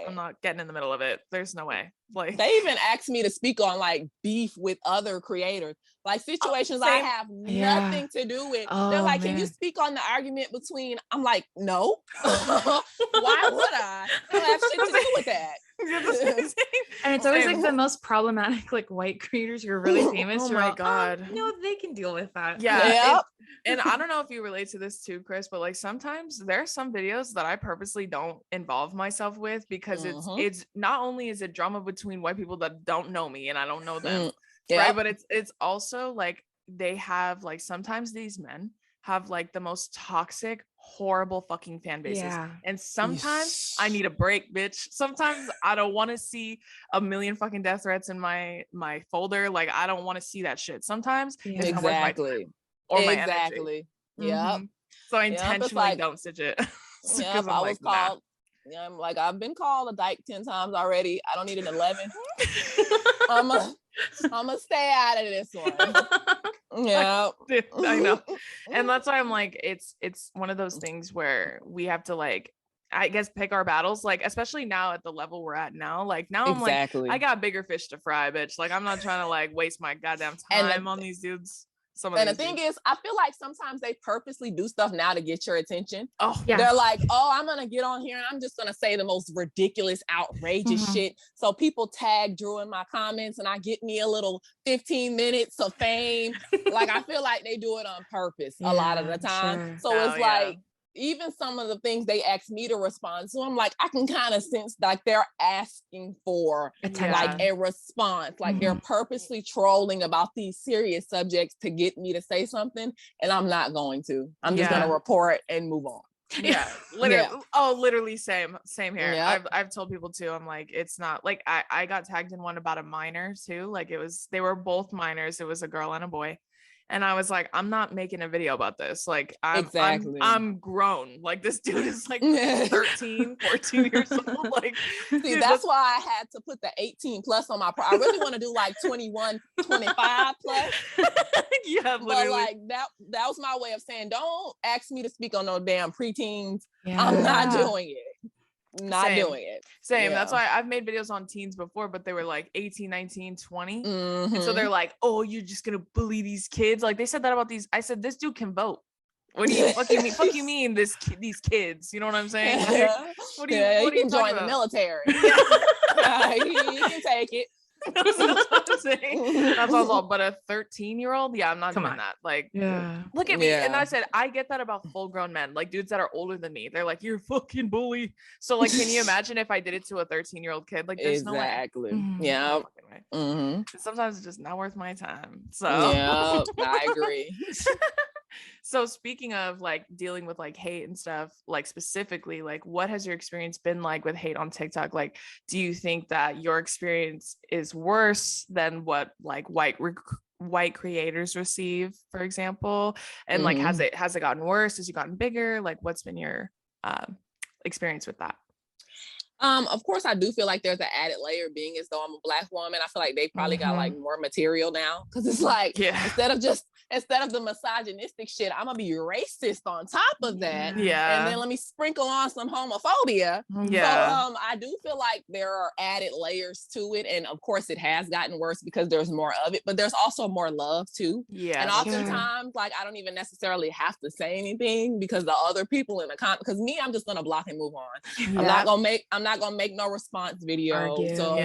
I'm not getting in the middle of it. There's no way. Like they even asked me to speak on like beef with other creaters, like situations I have nothing to do with. They're like, can you speak on the argument between? I'm like, no. Why would I? I don't have shit to do with that. And it's always like the most problematic like white creators who are really famous. Oh my god. No, they can deal with that. And I don't know if you relate to this too, Chrys, but like sometimes there are some videos that I purposely don't involve myself with, because it's not only is it drama between white people that don't know me and I don't know them, right? But it's also like they have like, sometimes these men have like the most toxic, horrible fucking fan bases. And sometimes I need a break, bitch. Sometimes I don't want to see a million fucking death threats in my folder. Like I don't want to see that shit. Sometimes it's not worth my time or my energy. So I intentionally don't stitch it. I was called. I'm like, I've been called a dyke 10 times already. I don't need an 11. I'm gonna stay out of this one. I know. And that's why I'm like, it's one of those things where we have to like, I guess, pick our battles, like especially now at the level we're at now. Like now I'm like, I got bigger fish to fry, bitch. Like I'm not trying to like waste my goddamn time on these dudes. And the thing is, I feel like sometimes they purposely do stuff now to get your attention. They're like, I'm gonna get on here and I'm just gonna say the most ridiculous, outrageous shit. So people tag Drew in my comments and I get me a little 15 minutes of fame. Like I feel like they do it on purpose a lot of the time. So it's like, even some of the things they ask me to respond to, I'm like, I can kind of sense like they're asking for like a response, like they're purposely trolling about these serious subjects to get me to say something, and I'm not going to. I'm just going to report and move on. Literally same here. I've told people too, I'm like, it's not like I got tagged in one about a minor too. Like they were both minors. It was a girl and a boy. And I was like, I'm not making a video about this. Like, I'm grown. Like, this dude is like 13, 14 years old. Like, see, that's why I had to put the 18 plus on my I really want to do like 21, 25 plus. Literally. But like that was my way of saying, don't ask me to speak on no damn preteens. I'm not doing it. Doing it. Same. That's why I've made videos on teens before, but they were like 18, 19, 20. And so they're like, oh, you're just gonna bully these kids. Like they said that about these. I said, this dude can vote. What do you fuck you mean these kids? You know what I'm saying? Like, what do you can join the military. You can take it. That's what I'm saying. That's all. But a 13-year-old, I'm not doing that. Like, look at me. And I said, I get that about full-grown men, like dudes that are older than me. They're like, you're a fucking bully. So, like, can you imagine if I did it to a 13-year-old kid? Like, there's no way. Yeah. Sometimes it's just not worth my time. So I agree. So speaking of like dealing with like hate and stuff, like specifically, like what has your experience been like with hate on TikTok? Like, do you think that your experience is worse than what like white creators receive, for example? And like, has it gotten worse? Has it gotten bigger? Like, what's been your experience with that? Of course, I do feel like there's an added layer being as though I'm a Black woman. I feel like they probably got like more material now, because it's like instead of the misogynistic shit, I'm gonna be racist on top of that. Yeah. And then let me sprinkle on some homophobia. Yeah. So I do feel like there are added layers to it. And of course it has gotten worse because there's more of it, but there's also more love too. Yeah. And oftentimes, like, I don't even necessarily have to say anything because the other people in the comment, because me, I'm just gonna block and move on. I'm not gonna make no response video. Argue. So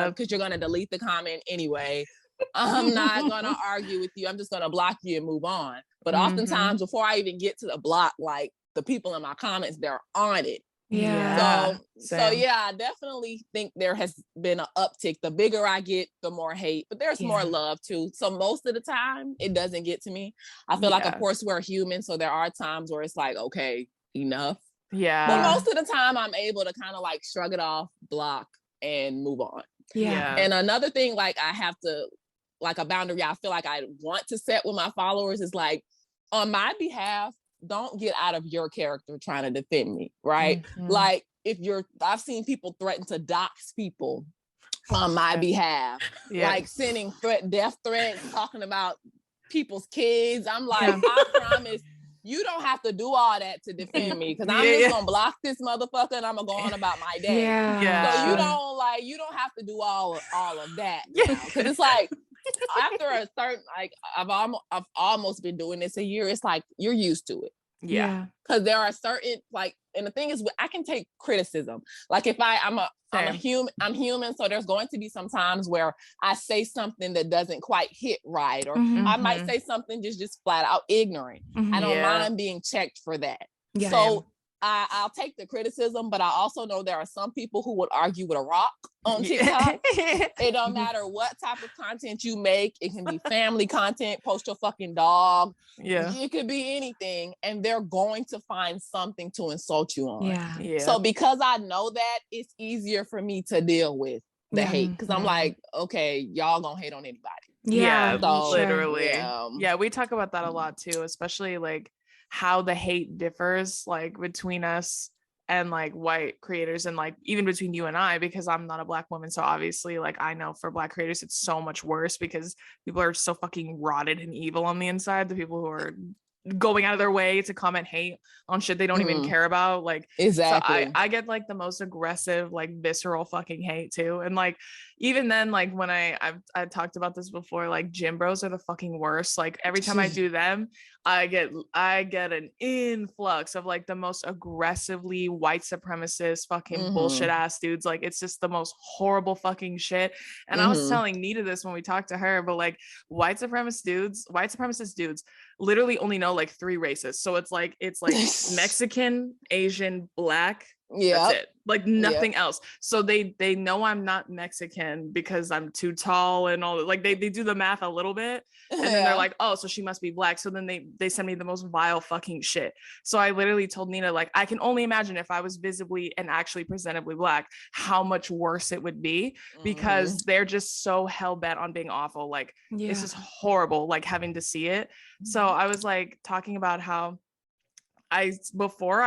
because you're gonna delete the comment anyway. I'm not gonna argue with you. I'm just gonna block you and move on. But oftentimes, before I even get to the block, like, the people in my comments, they're on it. So yeah, I definitely think there has been an uptick. The bigger I get, the more hate, but there's more love too. So most of the time, it doesn't get to me. I feel like, of course, we're human, so there are times where it's like, okay, enough. But most of the time, I'm able to kind of like shrug it off, block, and move on. And another thing, like, I have to, like, a boundary I feel like I want to set with my followers is like, on my behalf, don't get out of your character trying to defend me, right? Like, I've seen people threaten to dox people on my behalf, like sending death threats, talking about people's kids. I'm like, I promise you don't have to do all that to defend me, because I'm just gonna block this motherfucker and I'm gonna go on about my day. So you don't have to do all of that, because it's like, after a certain, like, I've almost been doing this a year. It's like, you're used to it. Because there are certain, like, and the thing is, I can take criticism. Like, if I'm human, so there's going to be some times where I say something that doesn't quite hit right, or I might say something just flat out ignorant. I don't mind being checked for that. So I'll take the criticism, but I also know there are some people who would argue with a rock on TikTok. It don't matter what type of content you make. It can be family content, post your fucking dog. It could be anything. And they're going to find something to insult you on. So because I know that, it's easier for me to deal with the hate. Because I'm like, okay, y'all gonna hate on anybody. So, literally. We talk about that a lot too, especially like how the hate differs, like, between us and like white creators, and like even between you and I, because I'm not a Black woman. So obviously, like, I know for Black creators it's so much worse because people are so fucking rotted and evil on the inside. The people who are going out of their way to comment hate on shit they don't even care about, like, exactly. So I get like the most aggressive, like, visceral fucking hate too. And like, even then, like, when I've talked about this before, like, gym bros are the fucking worst. Like, every time I do them, I get an influx of like the most aggressively white supremacist fucking bullshit ass dudes. Like, it's just the most horrible fucking shit. And I was telling Nita this when we talked to her, but like, white supremacist dudes literally only know like 3 races. So it's like Mexican, Asian, Black. That's it. Like, nothing else. So they know I'm not Mexican because I'm too tall and all. Like, they do the math a little bit, and then they're like, oh, so she must be Black. So then they send me the most vile fucking shit. So I literally told Nina, like, I can only imagine if I was visibly and actually presentably Black, how much worse it would be, because they're just so hell bent on being awful. Like, it's just horrible, like, having to see it. So I was like talking about how I've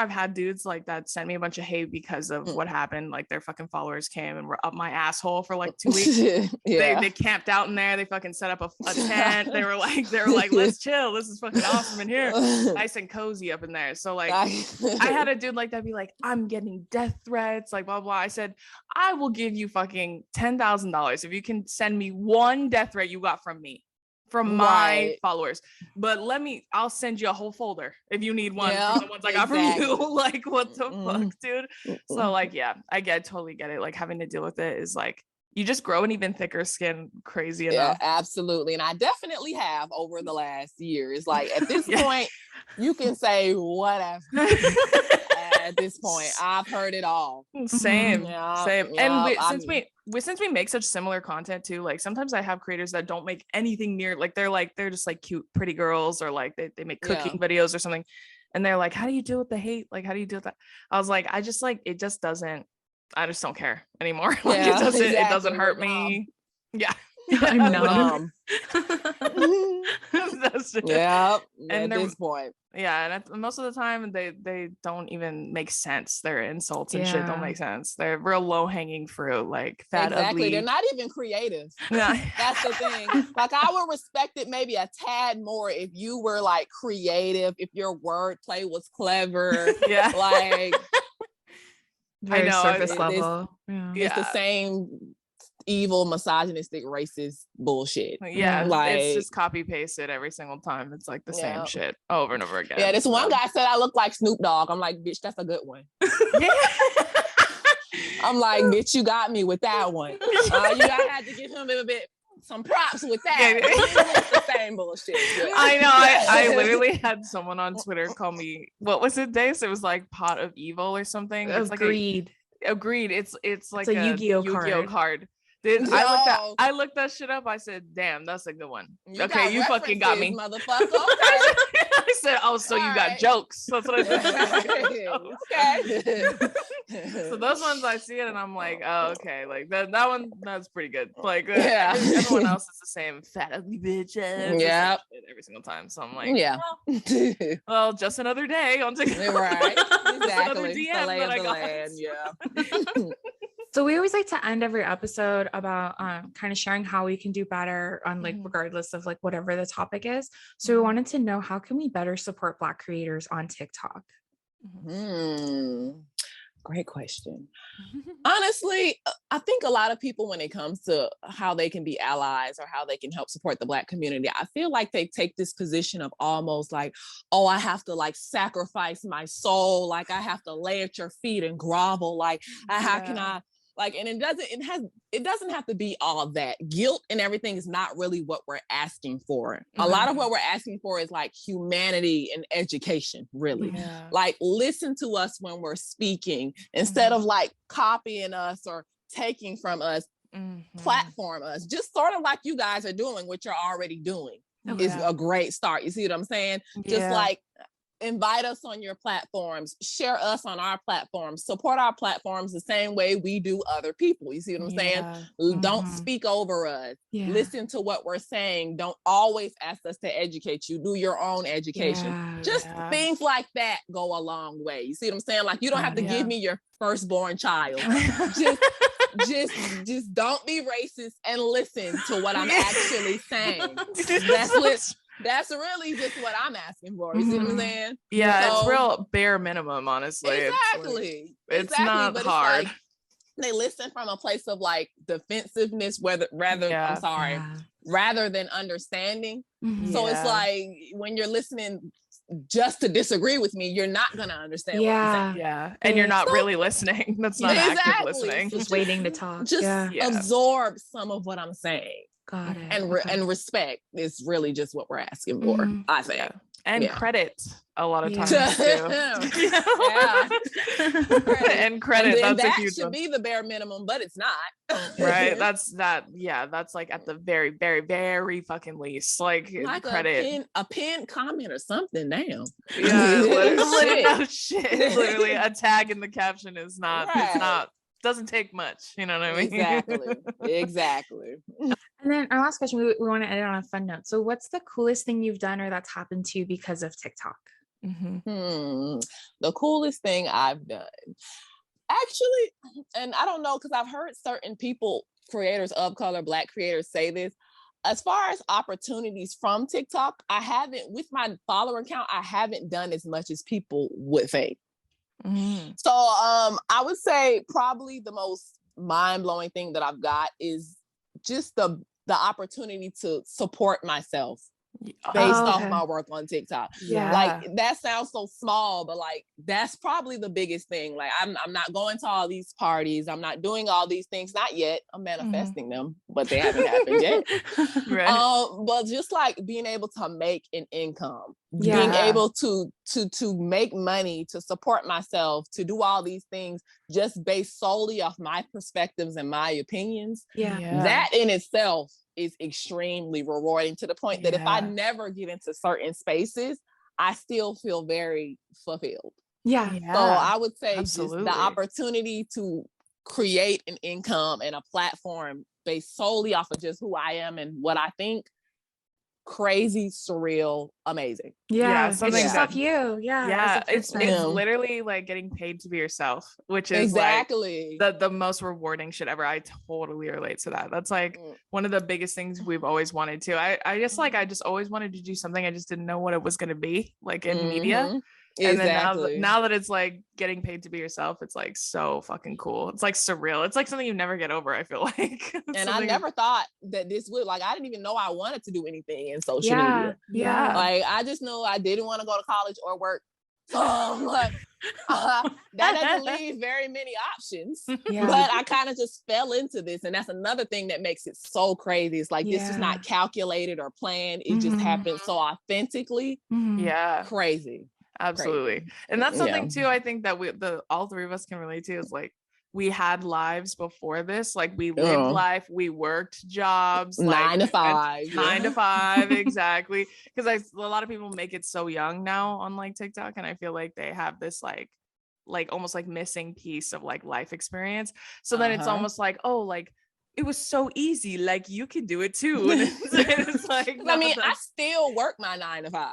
had dudes like that send me a bunch of hate because of what happened. Like, their fucking followers came and were up my asshole for like 2 weeks. They camped out in there. They fucking set up a tent. They were like, let's chill. This is fucking awesome in here. Nice and cozy up in there. So like, I had a dude like that be like, I'm getting death threats, like blah, blah. I said, I will give you fucking $10,000 if you can send me one death threat you got from me. From my followers, but I'll send you a whole folder if you need one from the ones I got from you. Like, what the fuck, dude? So like, I totally get it. Like, having to deal with it is like, you just grow an even thicker skin, crazy enough. Absolutely. And I definitely have over the last years. Like, at this point, you can say whatever. At this point, I've heard it all. Same. And since we make such similar content too, like, sometimes I have creators that don't make anything near, like, they're just like cute pretty girls, or like they make cooking videos or something, and they're like, how do you deal with the hate? Like, how do you deal with that? I was like, I just don't care anymore. Like, it doesn't hurt me. I'm numb. Yeah, and at this point. Yeah, and most of the time they don't even make sense. Their insults and shit don't make sense. They're real low-hanging fruit, like fat, ugly. They're not even creative. Yeah. That's the thing. Like, I would respect it maybe a tad more if you were like creative, if your wordplay was clever. Yeah. Like, very surface level. It's the same evil, misogynistic, racist bullshit. Yeah, like, it's just copy pasted every single time. It's like the same shit over and over again. Yeah, this one guy said I look like Snoop Dogg. I'm like, bitch, that's a good one. I'm like, bitch, you got me with that one. I had to give him a bit some props with that. It's the same bullshit. Yeah. I know. I literally had someone on Twitter call me, what was it, Dace? It was like pot of evil or something. It's Agreed. Like agreed. It's like a Yu-Gi-Oh card. Dude, I looked that shit up. I said, damn, that's a good one. Okay, you fucking got me. Motherfucker. Okay. I said, oh, so you got jokes. That's what I said. Okay. So those ones I see it and I'm like, oh, okay. Like that one, that's pretty good. Like everyone else is the same fat ugly bitch. Yeah. Every single time. So I'm like, yeah. Well, just another day on TikTok. Right. Exactly. Another DM the that I got. land. Yeah. So we always like to end every episode about kind of sharing how we can do better on like regardless of like whatever the topic is. So we wanted to know, how can we better support Black creators on TikTok? Great question. Honestly, I think a lot of people, when it comes to how they can be allies or how they can help support the Black community, I feel like they take this position of almost like, oh, I have to like sacrifice my soul. Like I have to lay at your feet and grovel. Like how can I? Like, and it doesn't have to be all that. Guilt and everything is not really what we're asking for. A lot of what we're asking for is like humanity and education, really. Yeah. Like, listen to us when we're speaking instead of like copying us or taking from us, platform us. Just sort of like you guys are doing what you're already doing is a great start. You see what I'm saying? Just like, invite us on your platforms, share us on our platforms, support our platforms the same way we do other people. You see what I'm saying? Don't speak over us. Listen to what we're saying. Don't always ask us to educate you. Do your own education. Just things like that go a long way. You see what I'm saying? Like, you don't have to give me your firstborn child. just don't be racist and listen to what I'm actually saying. That's really just what I'm asking for. You see what I'm saying? Yeah, so, it's real bare minimum, honestly. Exactly. It's not hard. Like, they listen from a place of like defensiveness, rather than understanding. So it's like, when you're listening just to disagree with me, you're not gonna understand what I'm saying. And you're not really listening. That's not active listening. Just waiting to talk. Just absorb some of what I'm saying. Got it. And respect is really just what we're asking for, I think. And credit a lot of times too. And credit. And that's that a huge should one. be the bare minimum, but it's not. Right. That's like at the very, very, very fucking least. Like credit. A pinned comment or something now. Yeah. Literally a tag in the caption is not, it's not, doesn't take much. You know what I mean? Exactly. And then our last question, we want to end it on a fun note. So what's the coolest thing you've done or that's happened to you because of TikTok? The coolest thing I've done. Actually, and I don't know, because I've heard certain people, creators of color, Black creators, say this. As far as opportunities from TikTok, I haven't, with my follower count, I haven't done as much as people would think. So I would say probably the most mind-blowing thing that I've got is just the opportunity to support myself based off my work on TikTok. Like, that sounds so small, but like, that's probably the biggest thing. Like, I'm not going to all these parties. I'm not doing all these things. Not yet. I'm manifesting them, but they haven't happened yet. But just like being able to make an income, being able to make money, to support myself, to do all these things just based solely off my perspectives and my opinions. That in itself is extremely rewarding, to the point that if I never get into certain spaces, I still feel very fulfilled. So I would say just the opportunity to create an income and a platform based solely off of just who I am and what I think. Crazy, surreal, amazing. Yeah, it's just off you. Yeah, it's literally like getting paid to be yourself, which is exactly like the most rewarding shit ever. I totally relate to that. That's like one of the biggest things we've always wanted to. I just always wanted to do something. I just didn't know what it was going to be, like in media. And then now that it's like getting paid to be yourself, it's like so fucking cool. It's like surreal. It's like something you never get over, I feel like. And I never thought that this would, like, I didn't even know I wanted to do anything in social media. Yeah. Like, I just know I didn't want to go to college or work. So like, that doesn't leave very many options. But I kind of just fell into this. And that's another thing that makes it so crazy. It's like, this is not calculated or planned. It just happened so authentically. Yeah. Crazy. Absolutely. Crazy. And that's something too, I think that all three of us can relate to, is like, we had lives before this. Like, we lived life, we worked jobs, 9 to 5. 9 to 5, exactly. Because a lot of people make it so young now on like TikTok, and I feel like they have this like almost like missing piece of like life experience. So then it's almost like, oh, like it was so easy, like you can do it too. And it's like, I mean, I still work my 9 to 5.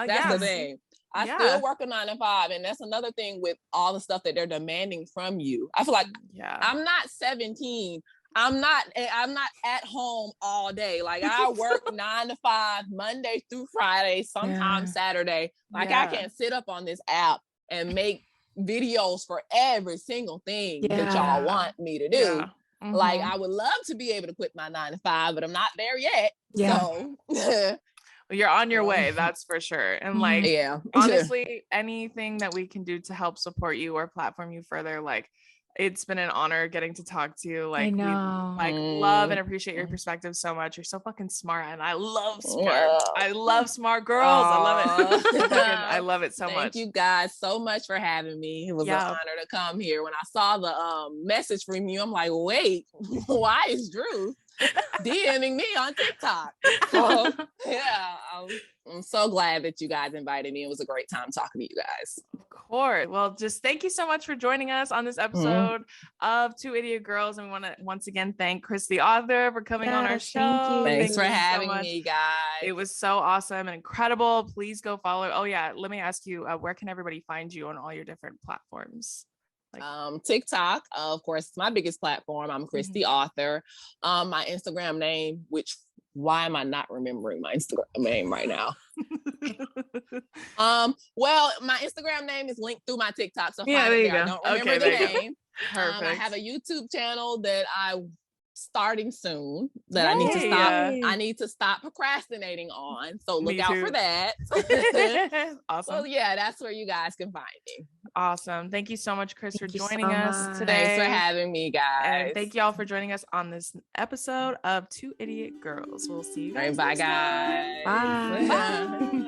That's the thing. I still work a 9 to 5, and that's another thing with all the stuff that they're demanding from you. I feel like I'm not 17. I'm not at home all day. Like, I work 9 to 5, Monday through Friday, sometimes Saturday. Like, I can't sit up on this app and make videos for every single thing that y'all want me to do. Like, I would love to be able to quit my 9 to 5, but I'm not there yet. So you're on your way, that's for sure. And like, honestly, anything that we can do to help support you or platform you further, like, it's been an honor getting to talk to you. Like, we like love and appreciate your perspective so much. You're so fucking smart, and I love smart. I love smart girls. I love it. I love it so much. Thank you guys so much for having me. It was an honor to come here. When I saw the message from you, I'm like, wait, why is Drew DMing me on TikTok? So I'm so glad that you guys invited me. It was a great time talking to you guys. Of course. Well, just thank you so much for joining us on this episode of Two Idiot Girls. And we want to once again thank Chrys, the author, for coming on our show. Thanks for having me, guys. It was so awesome and incredible. Please go follow. Oh yeah, let me ask you, where can everybody find you on all your different platforms? Like, TikTok, of course, it's my biggest platform. I'm Chrys, the author. My Instagram name, which, why am I not remembering my Instagram name right now? Well, my Instagram name is linked through my TikTok, so there you go. I don't remember the name. Perfect. I have a YouTube channel that I'm starting soon that I need to stop. I need to stop procrastinating on. So look out for that. Awesome. So that's where you guys can find me. Awesome. Thank you so much, Chrys, for joining us today. Thanks for having me, guys. And thank y'all for joining us on this episode of Two Idiot Girls. We'll see you guys. Bye, guys. Bye.